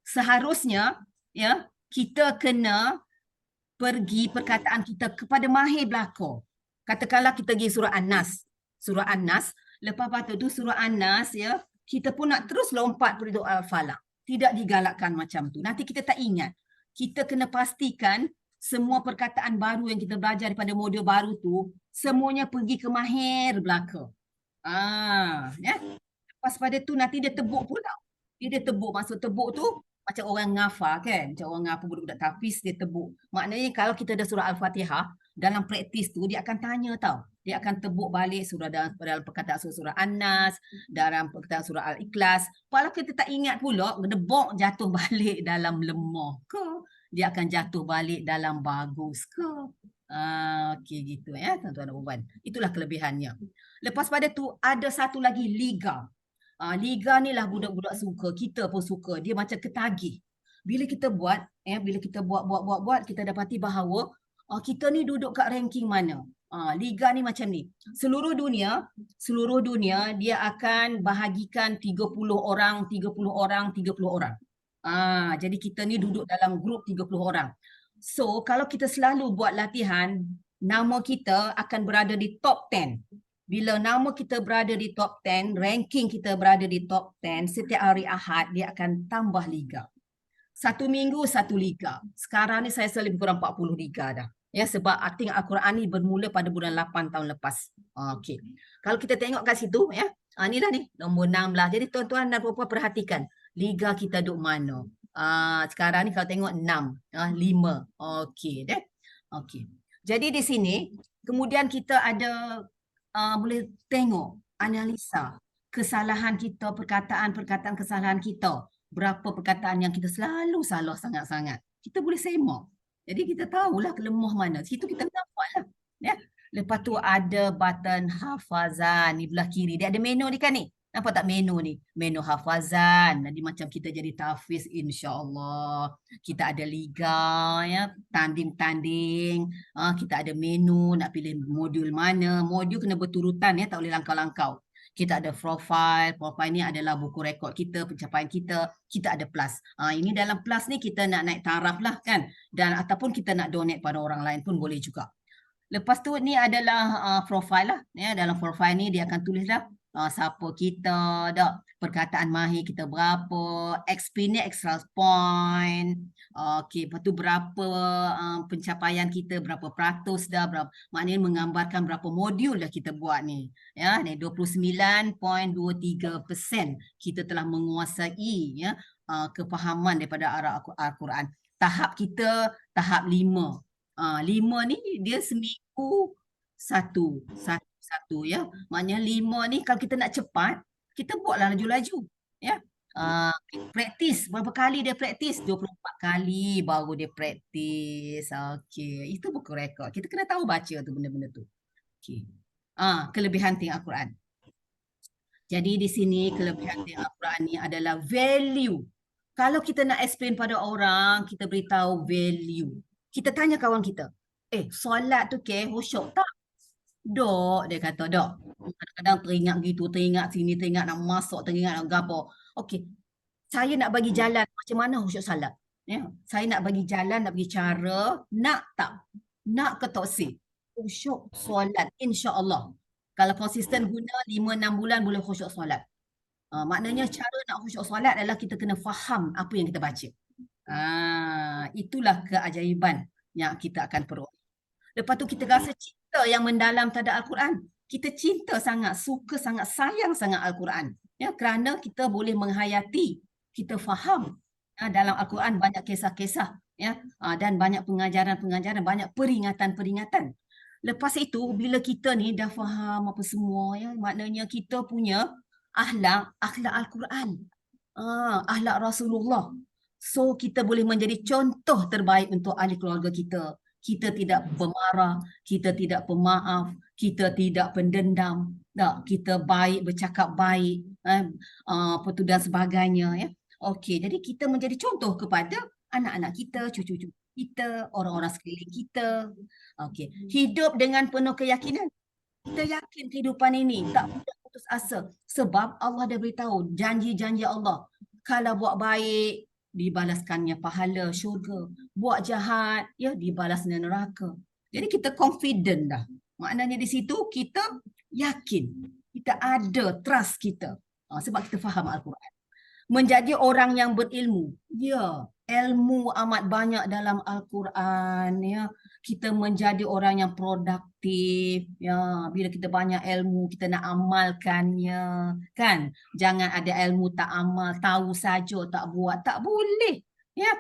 seharusnya, ya, kita kena pergi perkataan kita kepada mahir belaka. Katakanlah kita pergi surah An-Nas, lepas tu surah An-Nas, ya, kita pun nak terus lompat pada Al-Falaq. Tidak digalakkan macam tu. Nanti kita tak ingat. Kita kena pastikan semua perkataan baru yang kita belajar daripada modul baru tu, semuanya pergi ke mahir belaka. Ya. Lepas pada tu nanti dia tebuk pula. Dia tebuk, maksud tebuk tu macam orang ngafal kan. Macam orang ngafal budak-budak tahfiz dia tebuk. Maknanya kalau kita ada surah Al-Fatihah, dalam praktis tu dia akan tanya tau. Dia akan tebuk balik surah dalam perkataan surah An-Nas, dalam perkataan surah Al-Ikhlas. Kalau kita tak ingat pula, gedebok jatuh balik dalam lemah ke, dia akan jatuh balik dalam bagus ke. Okey gitu, ya, tuan-tuan dan puan. Itulah kelebihannya. Lepas pada tu ada satu lagi liga. Liga ni lah budak-budak suka, kita pun suka. Dia macam ketagih. Bila kita buat, kita buat, kita dapati bahawa kita ni duduk kat ranking mana. Liga ni macam ni. Seluruh dunia dia akan bahagikan 30 orang, 30 orang, 30 orang. Jadi kita ni duduk dalam grup 30 orang. So kalau kita selalu buat latihan, nama kita akan berada di top 10. Bila nama kita berada di top 10, ranking kita berada di top 10, setiap hari Ahad dia akan tambah liga. Satu minggu satu liga. Sekarang ni saya rasa lebih kurang 40 liga dah. Ya, sebab arti Al-Quran ni bermula pada bulan 8 tahun lepas. Okey. Kalau kita tengok kat situ ya. Inilah ni nombor 6 lah. Jadi tuan-tuan dan puan-puan perhatikan liga kita duduk mana. Sekarang ni kalau tengok 6, 5. Okey deh. Okey. Jadi di sini kemudian kita ada boleh tengok analisa kesalahan kita, perkataan-perkataan kesalahan kita. Berapa perkataan yang kita selalu salah sangat-sangat. Kita boleh semak. Jadi kita tahulah kelemah mana. Situ kita nampak lah. Ya. Lepas tu ada button hafazan di belah kiri. Dia ada menu ni kan ni. Nampak tak menu ni? Menu hafazan. Jadi macam kita jadi tahfiz insya-Allah. Kita ada liga ya, tanding-tanding. Kita ada menu nak pilih modul mana. Modul kena berturutan ya, tak boleh langkau-langkau. Kita ada profile ni adalah buku rekod kita, pencapaian kita. Kita ada plus. Ini dalam plus ni kita nak naik taraf lah kan. Dan ataupun kita nak donate pada orang lain pun boleh juga. Lepas tu ni adalah profile lah. Ya, dalam profile ni dia akan tulis dah siapa kita, dah perkataan mahir kita berapa, XP ni extra point. Okey, lepas tu berapa pencapaian kita, berapa peratus dah, berapa, maknanya menggambarkan berapa modul dah kita buat ni. Ya, ni 29.23% kita telah menguasai ya kefahaman daripada arah Al-Quran. Tahap kita tahap 5. 5 ni dia seminggu satu ya. Maknanya 5 ni kalau kita nak cepat, kita buatlah laju-laju ya. Praktis berapa kali dia praktis? 24 kali baru dia praktis. Okey, itu buku rekod. Kita kena tahu baca tu benda-benda tu. Okey. Kelebihan ting Al-Quran. Jadi di sini kelebihan ting Al-Quran ni adalah value. Kalau kita nak explain pada orang, kita beritahu value. Kita tanya kawan kita, solat tu khusyuk tak? Dok, dia kata dok. Kadang-kadang teringat gitu, teringat sini, teringat nak masuk, teringat nak gapo. Okey. Saya nak bagi jalan macam mana khusyuk salat. Ya. Saya nak bagi jalan, nak bagi cara, nak tak? Nak ke tak sih? Khusyuk solat insya-Allah. Kalau konsisten guna 5-6 bulan boleh khusyuk solat. Maknanya cara nak khusyuk solat adalah kita kena faham apa yang kita baca. Itulah keajaiban yang kita akan peroleh. Lepas tu kita rasa cinta yang mendalam terhadap Al-Quran. Kita cinta sangat, suka sangat, sayang sangat Al-Quran. Ya, kerana kita boleh menghayati, kita faham. Dalam Al-Quran banyak kisah-kisah ya, dan banyak pengajaran-pengajaran, banyak peringatan-peringatan. Lepas itu bila kita ni dah faham apa semua ya, maknanya kita punya akhlak Al-Quran. Akhlak Rasulullah. So kita boleh menjadi contoh terbaik untuk ahli keluarga kita. Kita tidak pemarah, kita tidak pemaaf, kita tidak pendendam, tak, kita baik, bercakap baik, apa tu dan sebagainya ya. Okey, jadi kita menjadi contoh kepada anak-anak kita, cucu-cucu kita, orang-orang sekeliling kita. Okey, hidup dengan penuh keyakinan. Kita yakin kehidupan ini tak mudah putus asa sebab Allah dah beritahu janji-janji Allah. Kalau buat baik dibalaskannya pahala syurga, buat jahat ya dibalasnya neraka. Jadi kita confident dah. Maknanya di situ kita yakin, kita ada trust kita sebab kita faham Al-Quran. Menjadi orang yang berilmu. Ya, ilmu amat banyak dalam Al-Quran ya. Kita menjadi orang yang produktif ya. Bila kita banyak ilmu, kita nak amalkannya kan. Jangan ada ilmu tak amal, tahu saja tak buat, tak boleh ya.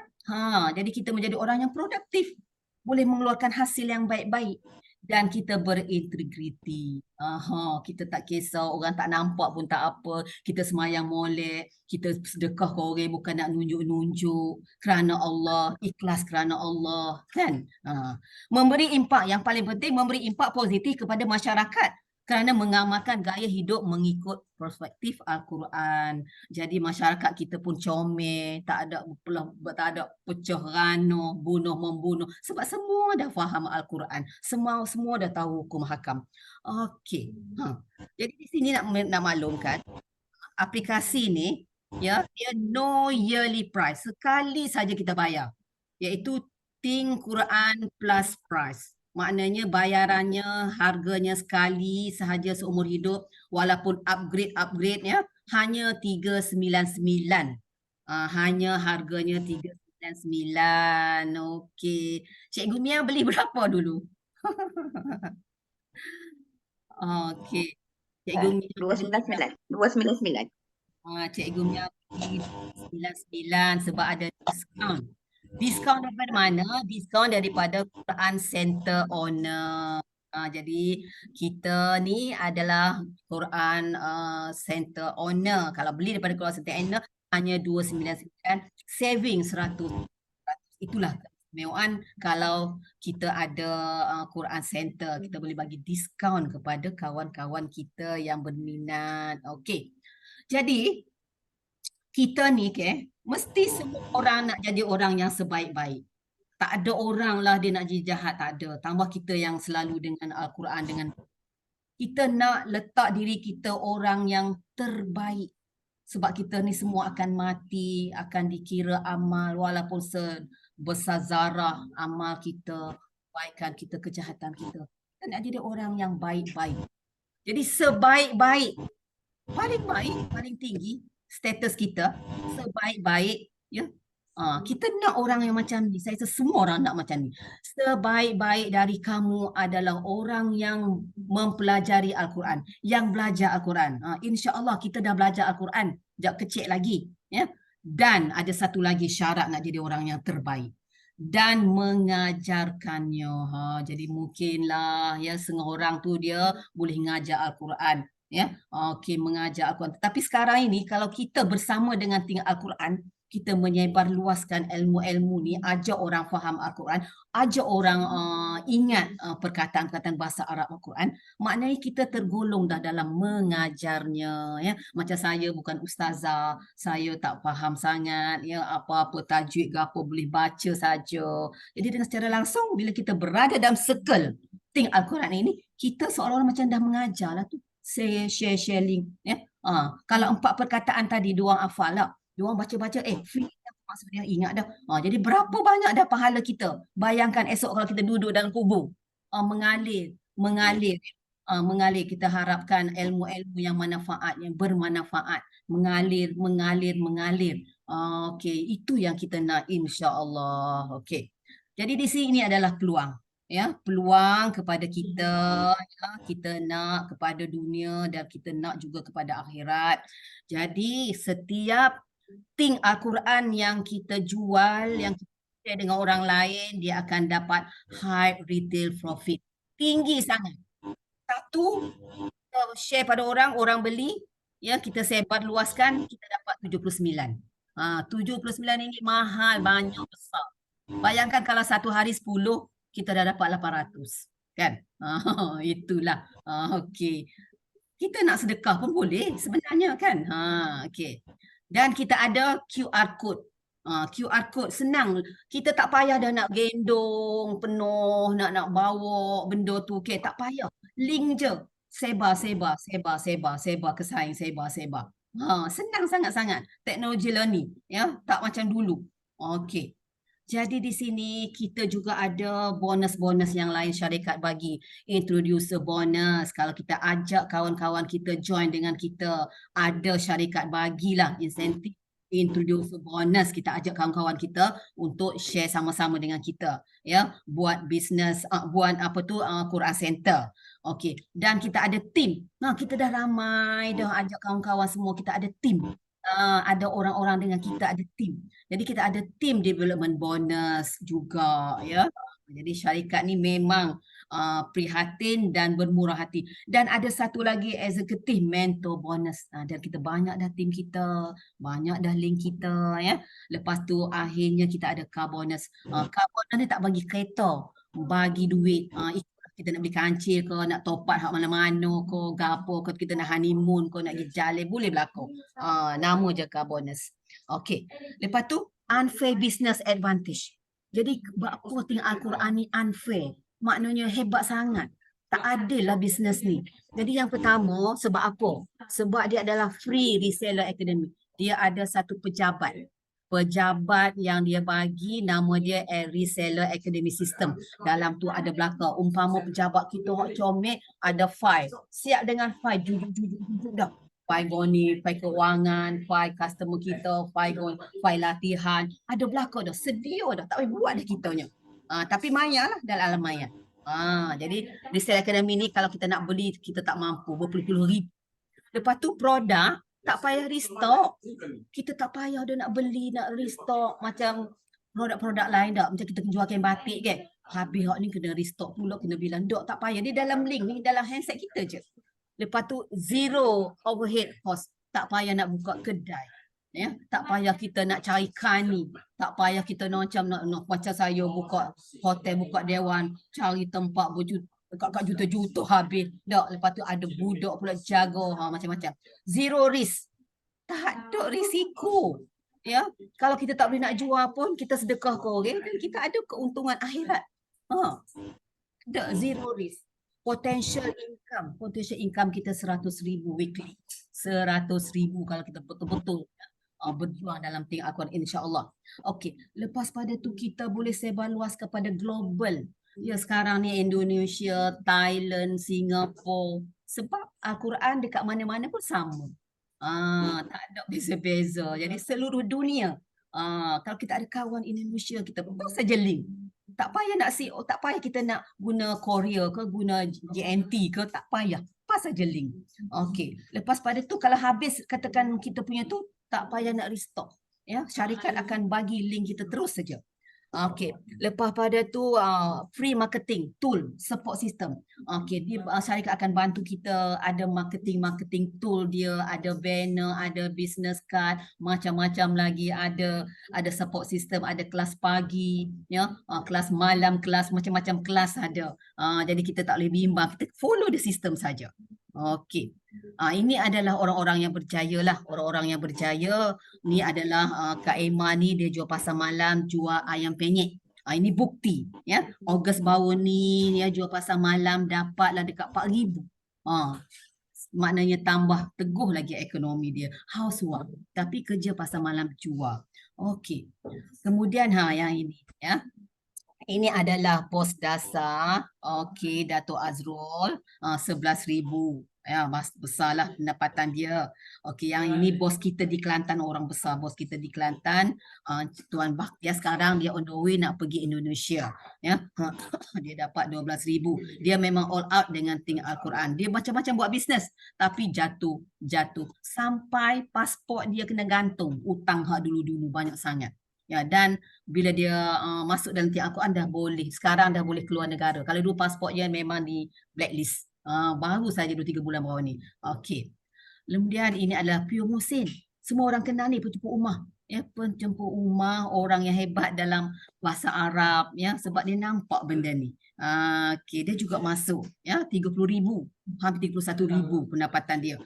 Jadi kita menjadi orang yang produktif, boleh mengeluarkan hasil yang baik-baik dan kita berintegriti. Kita tak kisah orang tak nampak pun tak apa, kita semayang molek, kita sedekah ke orang bukan nak nunjuk-nunjuk, kerana Allah, ikhlas kerana Allah kan. Memberi impak, yang paling penting memberi impak positif kepada masyarakat. kerana mengamalkan gaya hidup mengikut perspektif Al-Quran. Jadi masyarakat kita pun comel, tak ada pecah ranoh, bunuh membunuh, sebab semua dah faham Al-Quran, semua dah tahu hukum hakam. Okey. Jadi di sini nak maklumkan aplikasi ni, ya, dia no yearly price, sekali saja kita bayar, iaitu Think Quran Plus Price. Maknanya bayarannya, harganya sekali sahaja seumur hidup, walaupun upgrade ya, hanya 399. Hanya harganya 399. Okey. Cikgu Mia beli berapa dulu? Okey. Cikgu Mia beli 299. Cikgu Mia beli 99 sebab ada diskaun. Diskaun daripada mana? Diskaun daripada Quran Center Owner. Jadi kita ni adalah Quran Center Owner. Kalau beli daripada Quran Center Owner hanya 299, saving 100. Itulah keistimewaan kalau kita ada Quran Center. Kita boleh bagi diskaun kepada kawan-kawan kita yang berminat. Okey. Jadi kita ni mesti semua orang nak jadi orang yang sebaik-baik. Tak ada orang lah dia nak jadi jahat, tak ada. Tambah kita yang selalu dengan Al-Quran, kita nak letak diri kita orang yang terbaik. Sebab kita ni semua akan mati, akan dikira amal walaupun sebesar zarah amal kita, kebaikan kita, kejahatan kita. Kita nak jadi orang yang baik-baik. Jadi sebaik-baik, paling baik, paling tinggi status kita, sebaik-baik, ya. Kita nak orang yang macam ni. Saya rasa semua orang nak macam ni. Sebaik-baik dari kamu adalah orang yang mempelajari Al-Quran, yang belajar Al-Quran. InsyaAllah kita dah belajar Al-Quran sejak kecil lagi, ya. Dan ada satu lagi syarat nak jadi orang yang terbaik, dan mengajarkannya. Jadi mungkinlah ya setengah orang tu dia boleh mengajar Al-Quran, ya. Okey, mengajar Al-Quran. Tetapi sekarang ini kalau kita bersama dengan Think Al-Quran, kita menyebar luaskan ilmu-ilmu ni, ajak orang faham Al-Quran, ajak orang ingat perkataan-perkataan bahasa Arab Al-Quran, maknanya kita tergolong dah dalam mengajarnya, ya. Macam saya bukan ustazah, saya tak faham sangat ya apa-apa tajwid ke apa, boleh baca saja. Jadi dengan secara langsung bila kita berada dalam circle Think Al-Quran ini, kita seolah-olah macam dah mengajar lah tu. Share link, ya. Kalau 4 perkataan tadi diorang hafal lah, diorang baca-baca, maksudnya ingat dah. Jadi berapa banyak dah pahala kita. Bayangkan esok kalau kita duduk dalam kubur, mengalir. Kita harapkan ilmu-ilmu yang manfaat, yang bermanfaat, mengalir. Okey, itu yang kita nak, insya-Allah. Okey. Jadi di sini adalah peluang, ya, peluang kepada kita, ya, kita nak kepada dunia dan kita nak juga kepada akhirat. Jadi setiap Think Al-Quran yang kita jual, yang kita share dengan orang lain, dia akan dapat high retail profit, tinggi sangat. Satu, kita share pada orang beli, ya, kita sebar luaskan, kita dapat 79. 79 ringgit mahal, banyak, besar. Bayangkan kalau satu hari 10, kita dah dapat 800, kan? Itulah. Okey. Kita nak sedekah pun boleh sebenarnya, kan? Okey. Dan kita ada QR code. QR code senang. Kita tak payah dah nak gendong penuh, nak bawa benda tu. Okay, tak payah. Link je. Sebar kesaing, sebar. Senang sangat-sangat. Teknologi learning, ya, tak macam dulu. Okey. Jadi di sini kita juga ada bonus-bonus yang lain syarikat bagi. Introducer bonus. Kalau kita ajak kawan-kawan kita join dengan kita, ada syarikat bagilah insentif introducer bonus. Kita ajak kawan-kawan kita untuk share sama-sama dengan kita, ya, buat bisnes, buat Quran Center. Okey. Dan kita ada team. Kita dah ramai dah ajak kawan-kawan semua, kita ada team. Ada orang-orang dengan kita, ada team. Jadi kita ada team development bonus juga, ya. Jadi syarikat ni memang prihatin dan bermurah hati. Dan ada satu lagi executive mentor bonus. Dan kita banyak dah team kita, banyak dah link kita, ya. Lepas tu akhirnya kita ada car bonus. Car bonus ni tak bagi kereta, bagi duit. kita nak beli kancil ke, nak top up hak mana-mana ke, gapo ke, kita nak honeymoon ke, nak pergi jalan, boleh berlaku. Nama je ke bonus. Okey. Lepas tu, unfair business advantage. Jadi, apa tengok Al-Quran ni unfair? Maknanya hebat sangat. Tak adil lah bisnes ni. Jadi yang pertama, sebab apa? Sebab dia adalah free reseller academy. Dia ada satu pejabat. Pejabat yang dia bagi nama dia reseller academy system. Dalam tu ada belakang. Umpama pejabat kita comel ada file. Siap dengan file. Jujur dah. File goni, file keuangan, file customer kita, file latihan. Ada belakang dah. Sedia dah. Tak payah buat dah kitanya. Tapi maya lah dalam alam maya. Jadi reseller academy ni kalau kita nak beli, kita tak mampu. Berpuluh-puluh ribu. Lepas tu produk, tak payah restock. Kita tak payah dah nak beli, nak restock macam produk-produk lain tak. Macam kita jual kain batik kan. Habis hak ni kena restock pula, kena bilang. Dok, tak payah. Dia dalam link ni, dalam handset kita je. Lepas tu zero overhead cost. Tak payah nak buka kedai. Ya, tak payah kita nak cari kani. Tak payah kita macam macam saya buka hotel, buka dewan, cari tempat kat juta-juta habis. Tak, lepas tu ada budak pula jaga, macam-macam. Zero risk. Tak ada risiko. Ya, kalau kita tak boleh nak jual pun, kita sedekah ke orang, dan kita ada keuntungan akhirat. Ada zero risk. Potential income kita 100,000 weekly. 100,000 kalau kita betul-betul berjuang dalam ting Al-Quran, insya-Allah. Okey, lepas pada tu kita boleh sebar luas kepada global. Ya, sekarang ni Indonesia, Thailand, Singapura. Sebab Al-Quran dekat mana-mana pun sama. Tak ada beza-beza. Jadi seluruh dunia. Kalau kita ada kawan Indonesia, kita pun saja link. Tak payah nak CO, tak payah kita nak guna Korea ke, guna JNT ke, tak payah. Pas saja link. Okey. Lepas pada tu kalau habis katakan kita punya tu, tak payah nak restock. Ya, syarikat akan bagi link kita terus saja. Okey, lepas pada tu free marketing tool, support system. Okey, dia syarikat akan bantu kita, ada marketing tool dia, ada banner, ada business card, macam-macam lagi, ada support system, ada kelas pagi, ya, kelas malam, kelas macam-macam kelas ada. Jadi kita tak boleh bimbang, kita follow the system saja. Okey. Ini adalah orang-orang yang berjaya lah. Orang-orang yang berjaya ni adalah Kak Emma ni, dia jual pasar malam, jual ayam penyet. Ini bukti. Ya, Ogos baru ni dia jual pasar malam dapatlah dekat 4,000. Maknanya tambah teguh lagi ekonomi dia. Housework. Tapi kerja pasar malam jual. Okey. Kemudian yang ini. Ya. Ini adalah bos dasar. Okey, Dato' Azrul. 11,000. Ya, besarlah pendapatan dia. Okey, yang ini bos kita di Kelantan, orang besar bos kita di Kelantan. Tuan Bakhtia sekarang dia on the way nak pergi Indonesia. Ya, dia dapat 12,000. Dia memang all out dengan ting Al-Quran. Dia macam-macam buat bisnes, tapi jatuh. Sampai pasport dia kena gantung. Utang hak dulu-dulu banyak sangat. Ya, dan bila dia masuk dalam ting Al-Quran dah boleh. Sekarang dah boleh keluar negara. Kalau dulu pasport dia memang di blacklist. Baru saja 2-3 bulan baru ni. Okey. Kemudian ini adalah Pio Musin. Semua orang kenal ni penjemput rumah. Ya, penjemput rumah, orang yang hebat dalam bahasa Arab, ya, sebab dia nampak benda ni. Okey, dia juga masuk, ya, 30,000, hampir 31,000 pendapatan dia.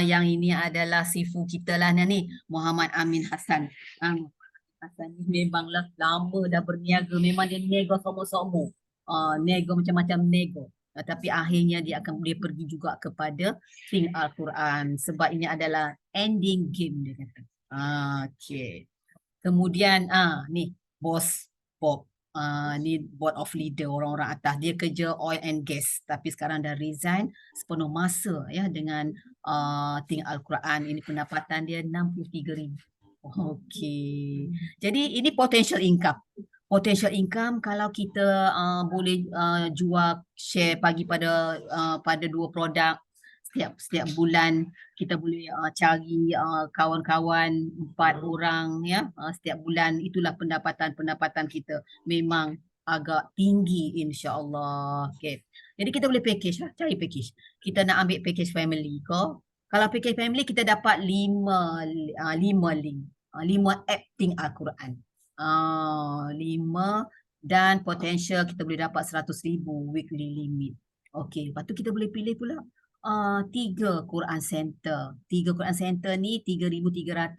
Yang ini adalah sifu kita lah ni, Muhammad Amin Hassan. Hassan ni memanglah lama dah berniaga, memang dia nego sama-sama. Nego macam-macam nego. Tapi akhirnya dia akan boleh pergi juga kepada ting Al-Quran sebab ini adalah ending game dia kata. Okey. Kemudian ni bos Bob. Ni board of leader, orang-orang atas. Dia kerja oil and gas tapi sekarang dah resign sepenuh masa ya dengan ting Al-Quran. Ini pendapatan dia 63,000. Okey. Jadi ini potential income. Potential income kalau kita boleh jual share bagi pada 2 produk setiap bulan kita boleh cari kawan-kawan 4 orang ya setiap bulan, itulah pendapatan kita memang agak tinggi insya-Allah. Okey. Jadi kita boleh package lah, cari package. Kita nak ambil package family ke? Kalau package family kita dapat 5 link. 5 app ting Al-Quran. 5 Dan potential kita boleh dapat 100,000 weekly limit. Okey, lepas tu kita boleh pilih pula 3 Quran Center. 3 Quran Center ni 3,300,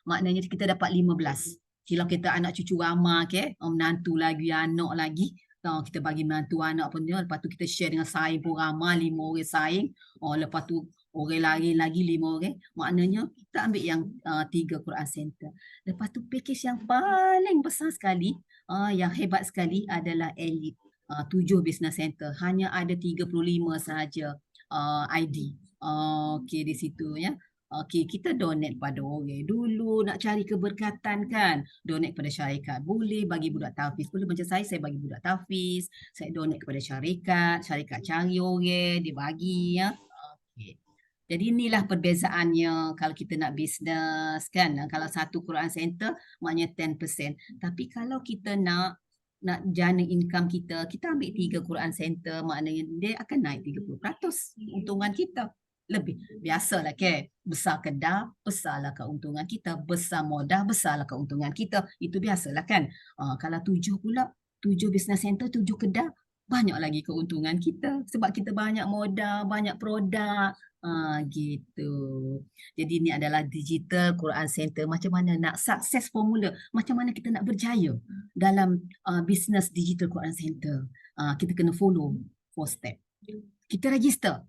maknanya kita dapat 15. Kalau kita anak cucu ramai, menantu lagi, anak lagi, kita bagi menantu anak pun dia, lepas tu kita share dengan saing pun ramai, 5 orang saing. Lepas tu orang lain lagi 5 orang. Maknanya kita ambil yang 3 Quran Center. Lepas tu package yang paling besar sekali, yang hebat sekali adalah Elite. 7 business center. Hanya ada 35 sahaja ID. Okey, di situ ya. Okey, kita donate pada orang. Dulu nak cari keberkatan kan, donate pada syarikat. Boleh bagi budak tahfiz. Boleh macam saya bagi budak tahfiz. Saya donate kepada syarikat. Syarikat cari orang, dia bagi ya. Okey. Jadi inilah perbezaannya kalau kita nak bisnes kan. Kalau satu Quran Center maknanya 10%. Tapi kalau kita nak jana income kita, kita ambil 3 Quran Center, maknanya dia akan naik 30% untungan kita. Lebih biasalah besar kedah, besarlah keuntungan kita, besar modal, besarlah keuntungan kita. Itu biasalah kan. Kalau 7 pula, 7 business center, 7 kedah, banyak lagi keuntungan kita sebab kita banyak modal, banyak produk. Gitu. Jadi ini adalah digital Quran Center. Macam mana nak sukses formula, macam mana kita nak berjaya dalam business digital Quran Center. Kita kena follow 4 step. Kita register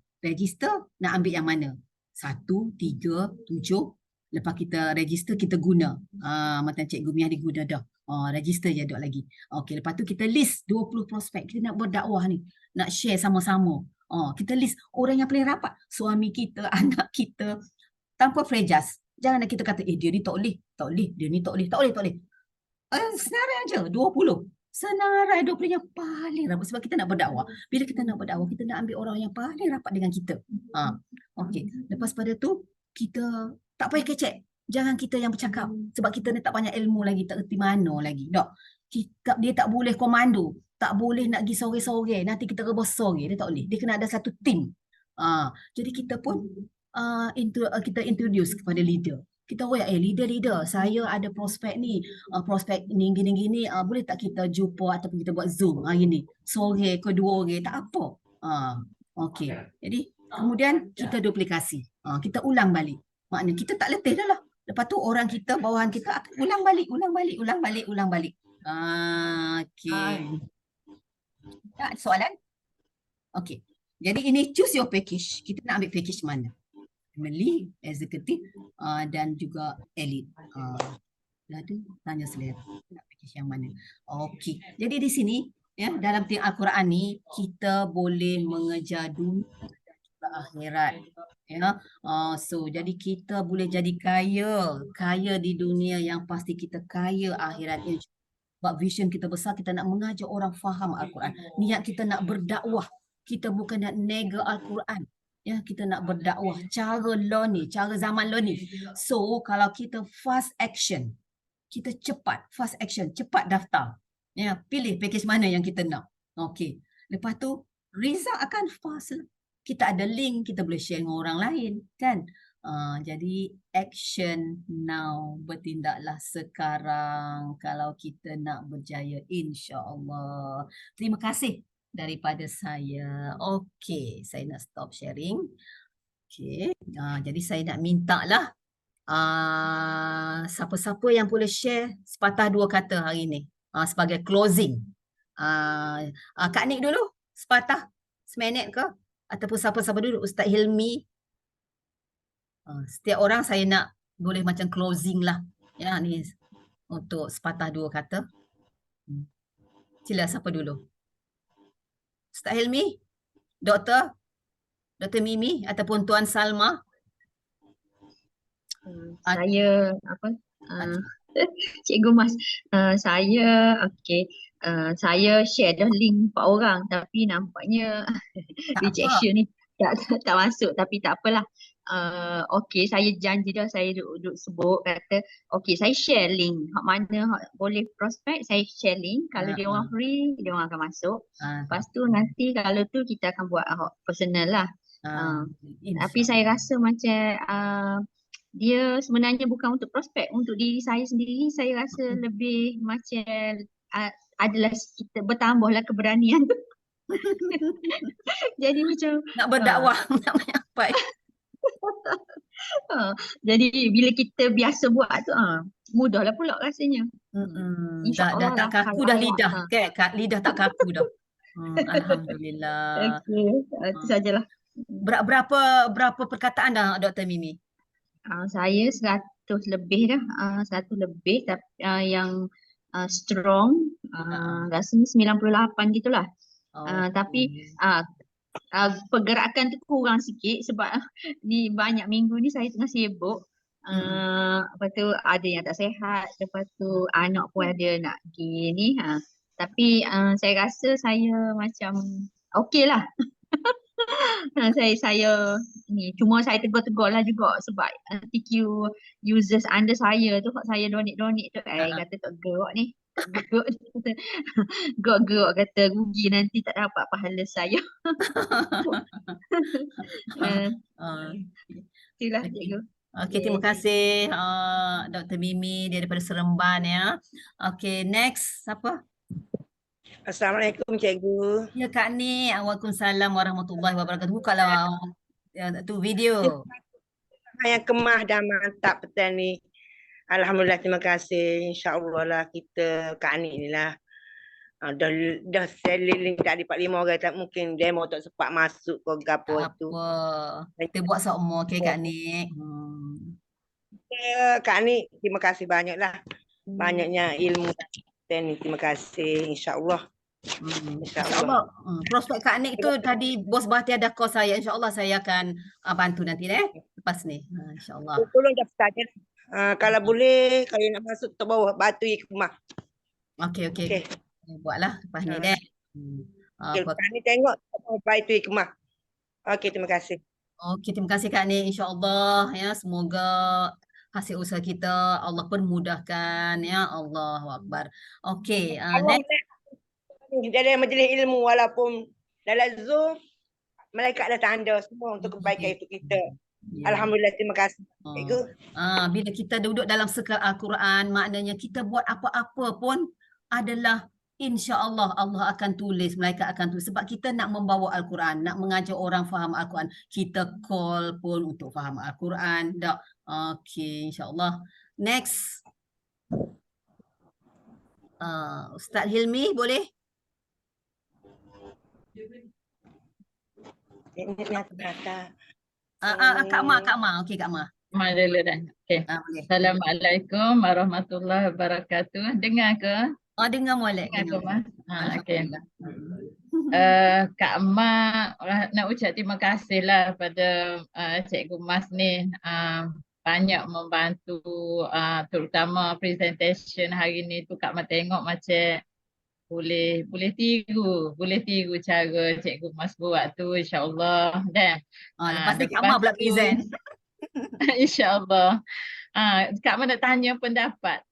nak ambil yang mana? 1, 3, 7. Lepas kita register, kita guna. Macam Cikgu Mia dia guna dah. Register je ada lagi. Okey, lepas tu kita list 20 prospek. Kita nak berdakwah ni, nak share sama-sama. Kita list orang yang paling rapat, suami kita, anak kita, tanpa prejas. Jangan kita kata dia ni tak boleh, dia ni tak boleh. Senarai aja 20. Senarai 20 yang paling rapat sebab kita nak berdakwah. Bila kita nak berdakwah, kita nak ambil orang yang paling rapat dengan kita. Okey, lepas pada tu kita tak payah kecek. Jangan kita yang bercakap sebab kita ni tak banyak ilmu lagi, tak erti mana lagi. Dia tak boleh komando, tak boleh nak pergi sore-sore, nanti kita rebus sore, dia tak boleh. Dia kena ada satu tim. Jadi kita pun kita introduce kepada leader. Kita leader, saya ada prospek ni gini-gini, boleh tak kita jumpa ataupun kita buat Zoom hari ni, sore ke 2 orang, tak apa. Okey. Jadi kemudian kita duplikasi. Kita ulang balik. Maknanya kita tak letih dah lah. Lepas tu orang kita, bawahan kita akan ulang balik. Okey. Tak ada soalan? Okey. Jadi ini choose your package. Kita nak ambil package mana? Family, executive dan juga elite. Ada tanya selera. Nak package yang mana? Okey. Jadi di sini ya, dalam tim Al-Quran ni kita boleh mengejar dunia dan juga akhirat. Ya. So jadi kita boleh jadi kaya di dunia, yang pasti kita kaya akhirat. Sebab vision kita besar, kita nak mengajar orang faham Al-Quran. Niat kita nak berdakwah. Kita bukan nak nega Al-Quran. Ya, kita nak berdakwah. Cara zaman lo ni. So, kalau kita fast action, kita cepat, fast action, cepat daftar. Ya, pilih package mana yang kita nak. Okey. Lepas tu, result akan fast. Kita ada link, kita boleh share dengan orang lain. Kan? Jadi action now, bertindaklah sekarang kalau kita nak berjaya, insya-Allah. Terima kasih daripada saya. Okey, saya nak stop sharing. Okey, jadi saya nak minta lah siapa-siapa yang boleh share sepatah 2 kata hari ni sebagai closing. Kak Nik dulu, sepatah, seminit ke? Ataupun siapa-siapa dulu, Ustaz Hilmi. Setiap orang saya nak boleh macam closing lah. Ya, ni untuk sepatah 2 kata. Sila, siapa dulu? Ustaz Hilmi? Doktor Mimi ataupun Tuan Salma? Saya Cikgu Mas, saya okey. Saya share dah link 4 orang tapi nampaknya rejection ni tak masuk, tapi tak apalah. Okey, saya janji dah, saya duduk sebut kata okey, saya share link hak mana hak boleh prospek, saya share link. Kalau dia orang free, dia orang akan masuk. Lepas tu nanti kalau tu kita akan buat personal lah. Tapi saya rasa macam dia sebenarnya bukan untuk prospek, untuk diri saya sendiri. Saya rasa lebih macam adalah kita bertambahlah keberanian tu. Jadi macam Nak berdakwah, nak menyampaikan. jadi bila kita biasa buat tu mudahlah pula rasanya. Dah InsyaAllah tak lah kaku kalau dah awak lidah. Lidah tak kaku dah. Alhamdulillah. okey, itu sajalah. Berapa perkataan dah Dr. Mimi? Saya 100 lebih dah, 100 lebih, tapi yang strong rasanya 98 gitulah. Tapi pergerakan tu kurang sikit sebab ni banyak minggu ni saya tengah sibuk. Lepas tu ada yang tak sihat, lepas tu anak pun ada nak pergi ni. Tapi saya rasa saya macam okey lah. Saya ni cuma saya tegur-tegur lah juga sebab TQ users under saya tu, saya donate tu kata tak gerok ni. Gerok kata gerok kata rugi nanti tak dapat pahala saya. Itulah cikgu. Okey, terima kasih Dr. Mimi daripada Seremban ya. Okey, next siapa? Assalamualaikum cikgu. Ya Kak Ni, Waalaikumsalam warahmatullahi wabarakatuh. Bukalah tu video. Yang kemah dan mantap petang ni. Alhamdulillah, terima kasih. InsyaAllah lah kita Kak Ni ni lah. Dah seliling tadi 45 orang, tak mungkin demo tak sempat masuk ke gapo tu. Kita buat semua, okey Kak Ni. Kak Ni, terima kasih banyaklah. Banyaknya ilmu petang ni. Terima kasih. InsyaAllah. InsyaAllah. Prospek Kak Nik tu tadi bos Bahti ada call saya. InsyaAllah saya akan bantu nanti lepas ni. InsyaAllah. Tolong daftar je. Kalau boleh, kalau nak masuk ke bawah batu ikmah. Okey. Buatlah lepas ni Kak Ni tengok batu ikmah. Okey, terima kasih. Okey, terima kasih Kak Nik. InsyaAllah ya, semoga hasil usaha kita Allah permudahkan ya. Allahu Akbar. Okey, next. Dalam majlis ilmu walaupun dalam Zoom malaikat dah tanda semua untuk kebaikan itu kita. Alhamdulillah, terima kasih cikgu. Bila kita duduk dalam circle Al-Quran, maknanya kita buat apa-apa pun adalah insya-Allah Allah akan tulis, malaikat akan tulis sebab kita nak membawa Al-Quran, nak mengajar orang faham Al-Quran. Kita call pun untuk faham Al-Quran. Dak. Okey, insya-Allah. Next. Ustaz Hilmi boleh? Kak Ma. Okey Kak Ma. Ma dulu dah. Okey. Assalamualaikum warahmatullahi wabarakatuh. Dengar ke? Dengar molek. Dengar ke, Ma? Okey. Kak Ma nak ucap terima kasih lah pada Cikgu Mas ni. Banyak membantu terutama presentation hari ni tu Kak Ma tengok macam boleh tiru cara Cikgu Mas buat tu, insya-Allah dah. Lepas ni Kak Ma pula present. InsyaAllah. Kak Ma nak tanya pendapat.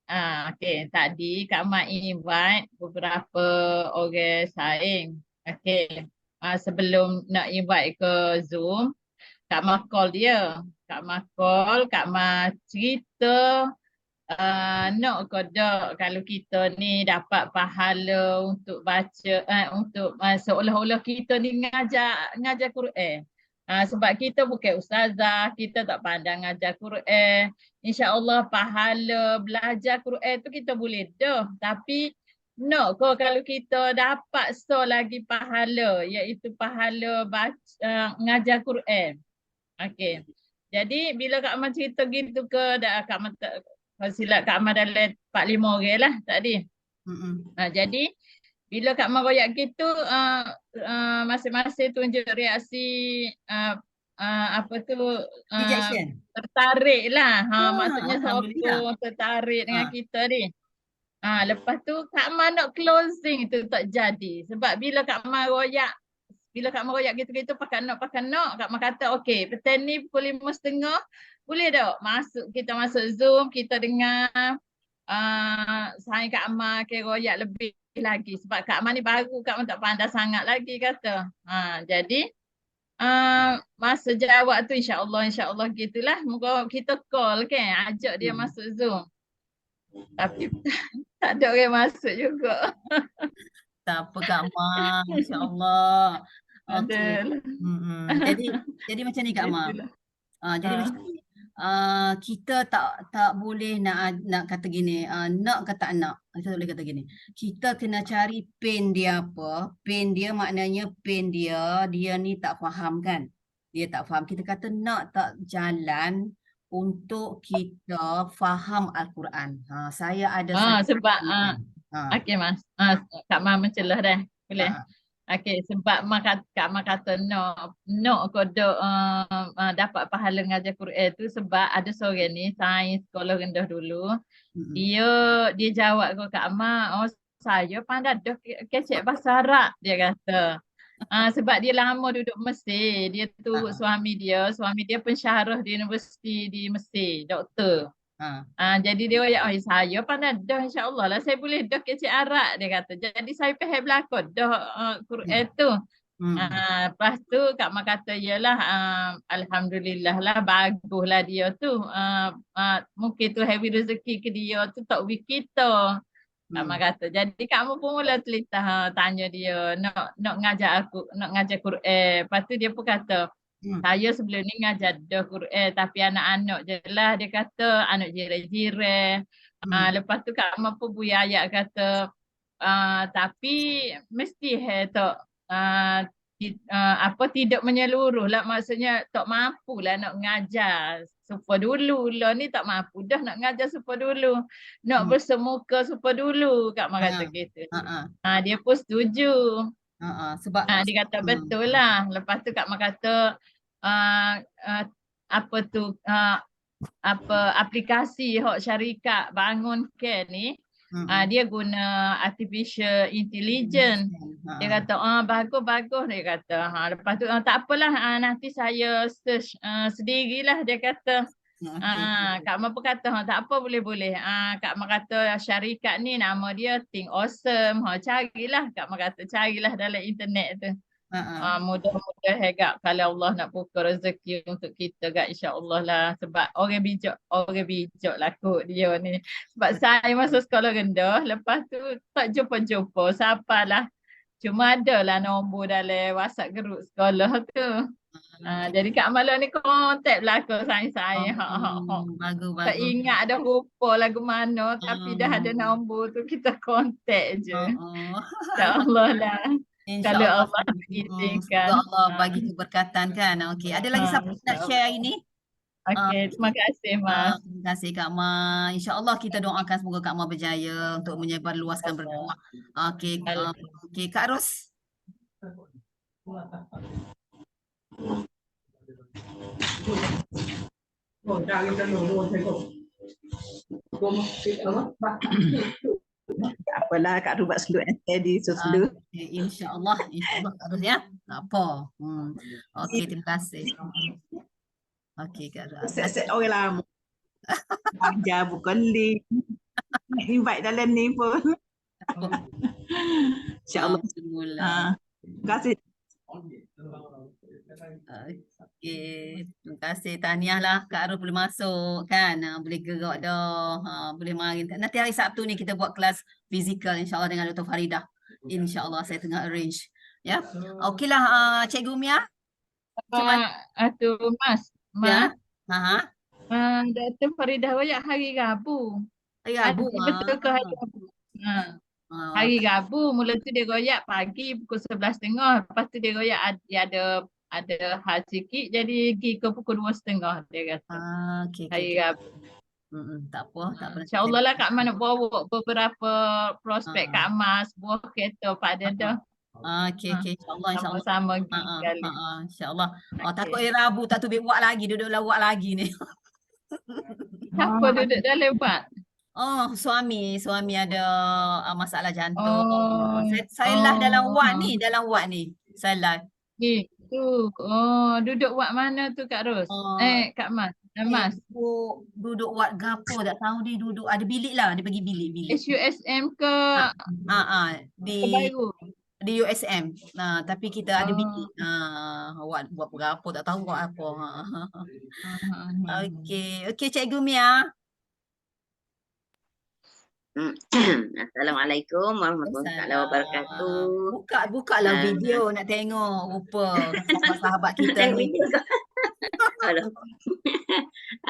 Okey, tadi Kak Ma invite beberapa orang saing. Okey. Sebelum nak invite ke Zoom, Kak Ma call dia. Kak Ma cerita nak ke tak kalau kita ni dapat pahala untuk baca untuk seolah-olah kita ni ngajar Quran. Sebab kita bukan ustazah, kita tak pandang ngajar Quran. InsyaAllah pahala belajar Quran tu kita boleh dah. Tapi nak ke kalau kita dapat lagi pahala, iaitu pahala ngajar Quran. Okey. Jadi bila Kak Ma cerita gitu ke, Kak Ma silap Kak Ma dalam 45 orang lah tadi. Jadi bila Kak Ma royak gitu, masing-masing tunjuk reaksi tertarik lah. Maksudnya sokong tertarik dengan kita ni. Lepas tu Kak Ma nak closing tu tak jadi. Sebab bila Kak Ma royak gitu-gitu pakai nak. Kak Ma kata okey, petang ni pukul 5.30 boleh tak kita masuk Zoom, kita dengar saya Kak Ma royak lebih lagi. Sebab Kak Ma ni baru, Kak Ma tak pandai sangat lagi kata. Jadi masa jawab tu insya-Allah gitulah. Moga kita call kan, ajak dia masuk Zoom. Tak ada orang masuk juga. Tak apa Kak Ma, insya-Allah. Okey. Aduh. Jadi macam ni Kak Ma. Itulah. Jadi macam ni. Kita tak boleh nak kata gini, nak ke tak nak. Kita boleh kata gini. Kita kena cari pain dia apa. Pain dia maknanya pain dia ni tak faham kan. Dia tak faham. Kita kata nak tak jalan untuk kita faham Al-Quran. Saya ada satu Sebab soalan. okey Mas. Kak Ma mencelah dah. Boleh. Okey, sebab Kak Ma kata no kodok dapat pahala ngajar Quran tu sebab ada seorang ni sains sekolah rendah dulu. Dia jawab ke Kak Ma, oh saya pandai dah kecek bahasa Arab, dia kata. Sebab dia lama duduk Mesir, dia turut suami dia pensyarah di universiti di Mesir, doktor. Jadi dia kata, oh saya pandai dah insya-Allah lah saya boleh dah kecek Arab, dia kata. Jadi saya faham belakang dah Quran tu. Lepas tu Kak Ma kata yalah alhamdulillah lah baguslah dia tu. Mungkin tu heavy rezeki ke dia tu tak we kita. Kak Ma kata. Jadi Kak Ma pun mula telita tanya dia nak ngajar Quran. Lepas tu dia pun kata saya sebelum ni ngajar dah Quran tapi anak-anak je lah, dia kata anak jiran-jiran. Lepas tu Kak Ma pun buya ayat kata tapi mesti tak tidak menyeluruh lah, maksudnya tak mampu lah nak ngajar supaya dulu lah ni tak mampu dah nak ngajar supaya dulu nak bersemuka supaya dulu Kak Ma kata gitu. Dia pun setuju. Sebab Dia kata betul lah. Lepas tu Kak Ma kata aplikasi hok syarikat bangun ke ni dia guna artificial intelligence. Dia kata bagus dia kata. Lepas tu tak apalah nanti saya search sendirilah, dia kata. Kak Ma pun kata tak apa boleh. Kak Ma kata syarikat ni nama dia Think Awesome. Carilah, Kak Ma kata carilah dalam internet tu. Mudah-mudahan agak kalau Allah nak buka rezeki untuk kita gak insya-Allah lah, sebab orang bijak lah kot dia ni. Sebab saya masuk sekolah rendah, lepas tu tak jumpa siapa lah. Cuma ada lah nombor dalam WhatsApp group sekolah tu. Jadi Kak Malah ni kontak belakang saya. Bagus. Tak ingat dah rupa lagu mana tapi dah ada nombor tu, kita kontak je. InsyaAllah lah. Kalau Allah izinkan. Semoga Allah bagi keberkatan kan. Okey, ada lagi siapa nak share hari ni? Okey, terima kasih Mas. Terima kasih Kak Ma. InsyaAllah kita doakan semoga Kak Ma berjaya untuk menyebarluaskan berdakwah. Okey, Kak Ros. Tak apalah Kak Ru buat slow and steady slow. InsyaAllah Kak Ros ya. Tak apa. Okey, terima kasih. Okey Kak Ros. Set orang lama. Ajar bukan link. Invite dalam ni pun. InsyaAllah. Terima kasih. Okey, terima kasih. Tahniah lah Kak Arul boleh masuk kan. Boleh gerak dah. Boleh mari. Nanti hari Sabtu ni kita buat kelas fizikal insya-Allah dengan Dr. Faridah. InsyaAllah saya tengah arrange. Ya. Okeylah Cikgu Mia. Tu Mas. Ya. Dr. Faridah royak hari Rabu. Hari Rabu. Betul ke hari Rabu? Hari Rabu mula tu dia royak pagi pukul 11.30. Lepas tu dia royak ada hal sikit jadi pergi ke pukul 2.30 dia kata. Hari Rabu. Tak apa. InsyaAllah lah Kak Ma nak bawa beberapa prospek Kak Ma sebuah kereta pada dah. Okey insya-Allah sama-sama sekali. Insya-Allah. Takut hari Rabu tak tu buat lagi, duduk lawak lagi ni. Siapa duduk dalam buat? Suami ada masalah jantung. Saya lah dalam wad ni. Saya lah. Gitu. Duduk wad mana tu Kak Ros? Kak Mas. Mas. Duduk wad gapo tak tahu dia duduk ada bilik lah, dia bagi bilik. HUSM ke? Di USM. Tapi kita ada bilik. Buat berapa tak tahu buat apa. Okey Cikgu Mia. Assalamualaikum warahmatullahi wabarakatuh. Bukalah Ah, video nak tengok rupa sahabat-sahabat kita tengok ni. video kau. Aduh.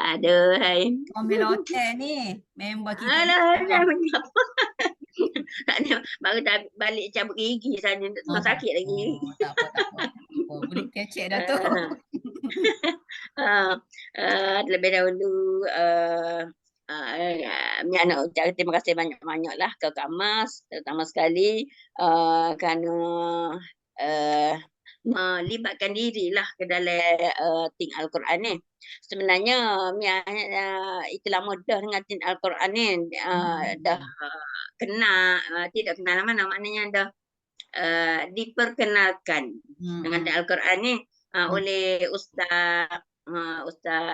Aduh, hai. Ambil hotel ni, member kita. Alah, mengapa? Tak ada, baru dah balik cabut gigi saja, Oh, tak sakit lagi. apa, tak apa. Oh, boleh kecek dah tu. Terlebih dahulu Mia nak ucap terima kasih banyak-banyak lah ke Kak Mas, terutama sekali kerana melibatkan dirilah ke dalam Think Al-Quran ni. Sebenarnya Mia itulah mudah dengan Think Al-Quran ni, dah kenal, tidak kenal mana maknanya dah diperkenalkan dengan Al-Quran ni oleh ustaz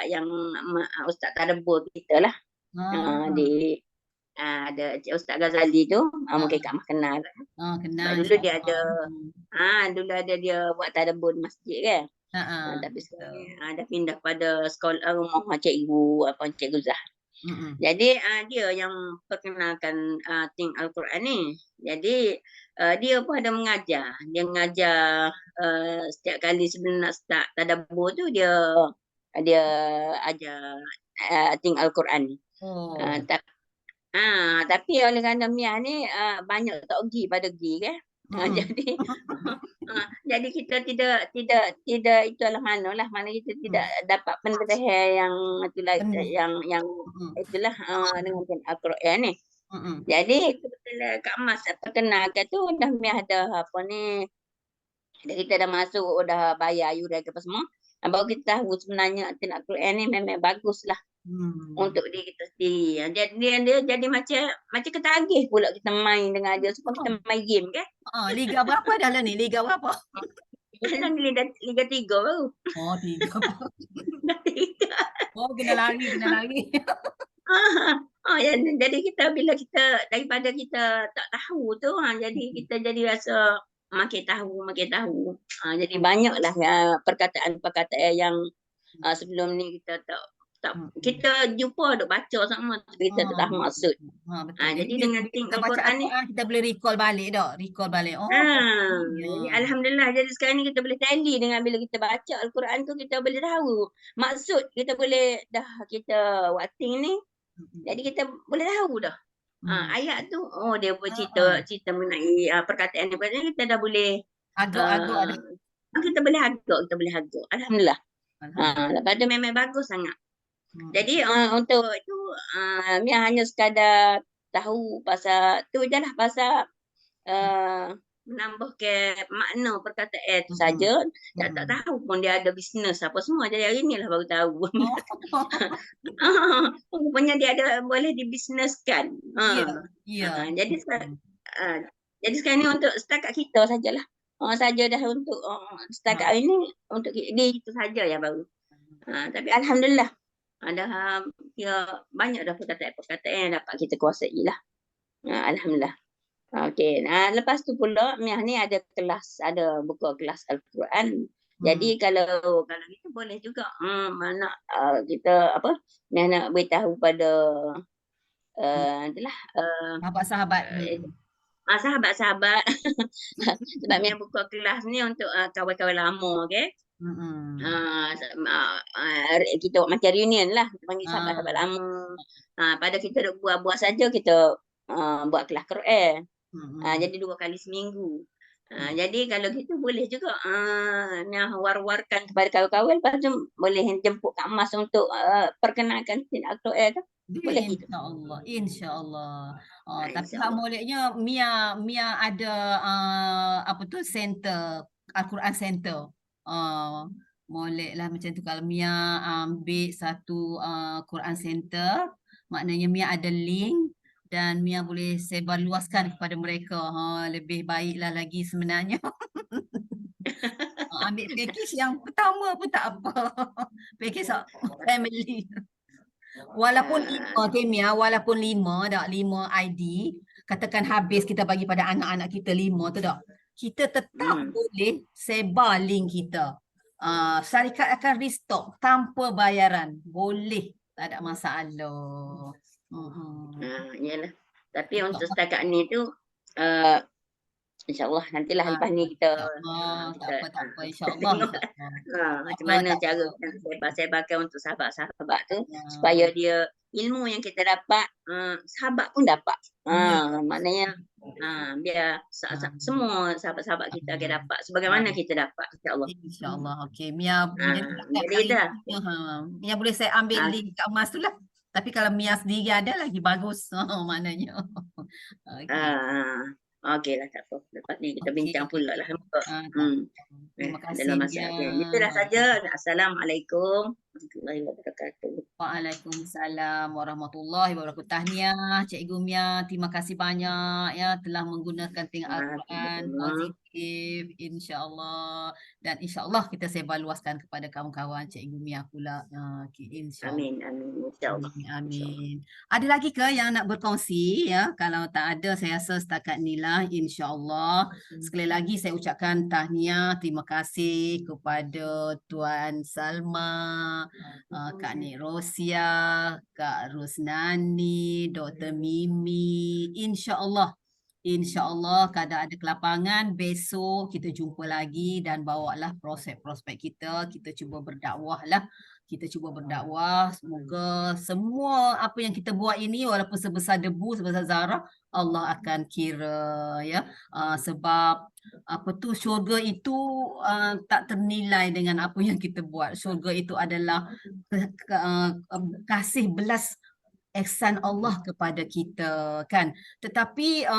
yang ustaz tadabbur kita lah. Ada Ustaz Ghazali tu, mungkin Kak Mas kenal. Kenal. Dulu dia ada dia buat tadabbur di masjid kan. Tapi sekarang dah pindah pada sekolah rumah cikgu Cikgu Zah. Jadi dia yang perkenalkan Think Al-Quran ni. Jadi dia pun ada mengajar. Dia mengajar setiap kali sebelum nak start tadabbur tu dia ajar Think Al-Quran ni. Tapi oleh kerana Mia ni banyak tak pergi pada pergi kan. Jadi kita tidak itulah mana kita tidak dapat pendedahan yang itulah yang itulah dengan Al-Quran ni. Jadi kebetulan Kak Mas perkenalkan tu dah Mia ada apa ni, kita dah masuk, dah bayar yuran apa semua, baru kita tahu sebenarnya Al-Quran ni memang bagus lah untuk diri kita sendiri. Dia jadi macam ketagih pula kita main dengan dia, supaya kita main game kan. Liga berapa dah lah ni? Liga berapa? Dalam Liga 3 baru. Oh, 3. Dah 3. Oh, kena lari. Jadi kita bila kita daripada kita tak tahu tu, jadi kita jadi rasa makin tahu. Jadi banyaklah perkataan-perkataan yang sebelum ni kita tak kita jumpa duk baca sama tapi kita tak tahu maksud. Jadi dengan Think Al-Quran ni kita boleh recall balik. Jadi alhamdulillah, jadi sekarang ni kita boleh tally dengan bila kita baca Al-Quran tu, kita boleh tahu maksud, kita boleh dah kita wakting ni. Jadi kita boleh tahu dah. Ayat tu dia cerita mengenai perkataan ni, kita dah boleh agak kita boleh agak. Alhamdulillah. Lepas tu memang bagus sangat. Jadi untuk itu Mia hanya sekadar tahu pasal tu je lah, pasal menambah ke makna perkataan tu saja. Tak tahu pun dia ada bisnes apa semua. Jadi hari ni lah baru tahu. Rupanya dia ada boleh dibisneskan. Jadi sekarang ni untuk setakat kita sajalah. Saja dah untuk setakat hari ni untuk dia itu saja yang baru. Tapi alhamdulillah ada banyak dah perkataan-perkataan yang dapat kita kuasai lah. Alhamdulillah. Okey. Lepas tu pula Mia ni ada buka kelas Al-Quran. Jadi kalau itu boleh juga mana kita Mia nak beritahu pada itulah sahabat-sahabat. Sahabat-sahabat. Sebab Mia buka kelas ni untuk kawan-kawan lama, okey. Kita buat macam reunion lah, kita panggil sahabat-sahabat lama. Pada kita duk buat saja, kita buat kelas Quran. Jadi 2 kali seminggu. Jadi kalau gitu boleh juga war-warkan kepada kawan-kawan, lepas tu boleh jemput Kak Mas untuk perkenalkan Al-Quran tu. Boleh gitu. InsyaAllah. Tapi moleknya Mia ada center, Al-Quran Center. Molek lah macam tu. Kalau Mia ambil satu Quran Center, maknanya Mia ada link dan Mia boleh sebarluaskan kepada mereka. Lebih baiklah lagi sebenarnya. Ambil package yang pertama pun tak apa. Package family. Walaupun 5, Mia, walaupun 5 ID, katakan habis kita bagi pada anak-anak kita 5 tu dah. Kita tetap boleh sebar link kita. Syarikat akan restock tanpa bayaran. Boleh, tak ada masalah. Yalah. Tapi untuk setakat ni tu InsyaAllah nantilah lepas ni kita tak apa, insyaAllah. macam mana cara sebarkan untuk sahabat-sahabat tu supaya dia ilmu yang kita dapat sahabat pun dapat. Maknanya biar semua sahabat-sahabat kita akan dapat sebagaimana kita dapat, insyaAllah. InsyaAllah. Okey, Mia jadi dah. Mia boleh saya ambil link kat Mas tu lah. Tapi kalau Mia sendiri ada lagi bagus maknanya. Okey lah, tak apa. Lepas ni kita bincang pula lah. Terima kasih. Dalam masa itulah saja. Assalamualaikum warahmatullahi wabarakatuh. Waalaikumsalam warahmatullahi wabarakatuh. Tahniah Cikgu Mia. Terima kasih banyak ya telah menggunakan tengok Al-Quran positif, insya-Allah, dan insya-Allah kita sebar luaskan kepada kawan-kawan Cikgu Mia pula. Insya-Allah. Amin, insya-Allah. Amin. Ada lagi ke yang nak berkongsi ya? Kalau tak ada, saya rasa setakat inilah, insya-Allah. Sekali lagi saya ucapkan tahniah, terima kasih kepada Tuan Salma, Kak Nik Rosia, Kak Rusnani, Dr. Mimi. InsyaAllah kalau ada kelapangan besok kita jumpa lagi dan bawalah prospek-prospek kita. Kita cuba berdakwah lah. Semoga semua apa yang kita buat ini walaupun sebesar debu, sebesar zarah, Allah akan kira ya. Sebab syurga itu tak ternilai dengan apa yang kita buat. Syurga itu adalah kasih belas ihsan Allah kepada kita kan. Tetapi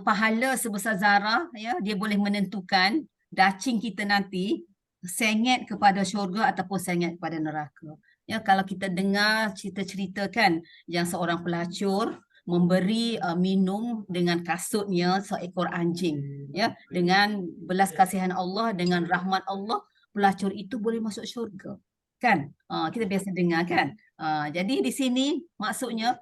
pahala sebesar zarah ya, dia boleh menentukan dacing kita nanti sengit kepada syurga ataupun sengit kepada neraka. Ya, kalau kita dengar cerita-cerita kan yang seorang pelacur memberi minum dengan kasutnya seekor anjing ya, dengan belas kasihan Allah, dengan rahmat Allah, pelacur itu boleh masuk syurga kan. Kita biasa dengar kan. Jadi di sini maksudnya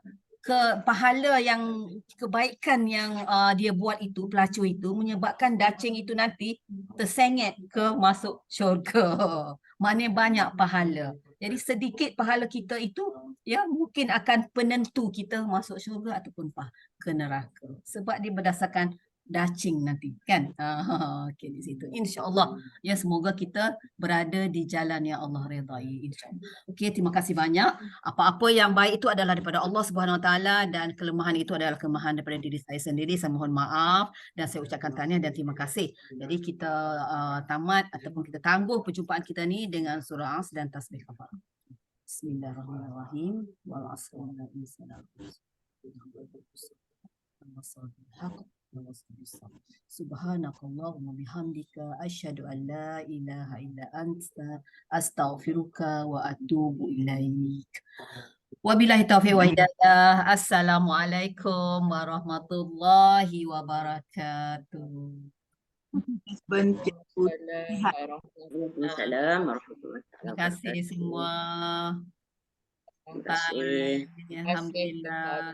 pahala yang kebaikan yang dia buat itu, pelacur itu, menyebabkan dacing itu nanti tersengit ke masuk syurga. Maknanya banyak pahala. Jadi sedikit pahala kita itu ya mungkin akan penentu kita masuk syurga ataupun ke neraka. Sebab dia berdasarkan dacing nanti kan. Okey, di situ insya-Allah ya, semoga kita berada di jalan yang Allah redai, insya-Allah. Okey, terima kasih banyak. Apa-apa yang baik itu adalah daripada Allah Subhanahu Wa Taala dan kelemahan itu adalah kelemahan daripada diri saya sendiri. Saya mohon maaf dan saya ucapkan tahniah dan terima kasih. Jadi kita tamat ataupun kita tangguh perjumpaan kita ni dengan surah As dan tasbih kafarah. Bismillahirrahmanirrahim. Wal 'asri innal insana Subhanakallahumma bihamdika asyhadu an la ilaha illa anta astaghfiruka wa atubu ilaik. Wabillahi taufiq wa hidayah. Assalamualaikum warahmatullahi wabarakatuh. Waalaikumsalam warahmatullahi wabarakatuh. Terima kasih semua. Terima kasih. Bye. Alhamdulillah.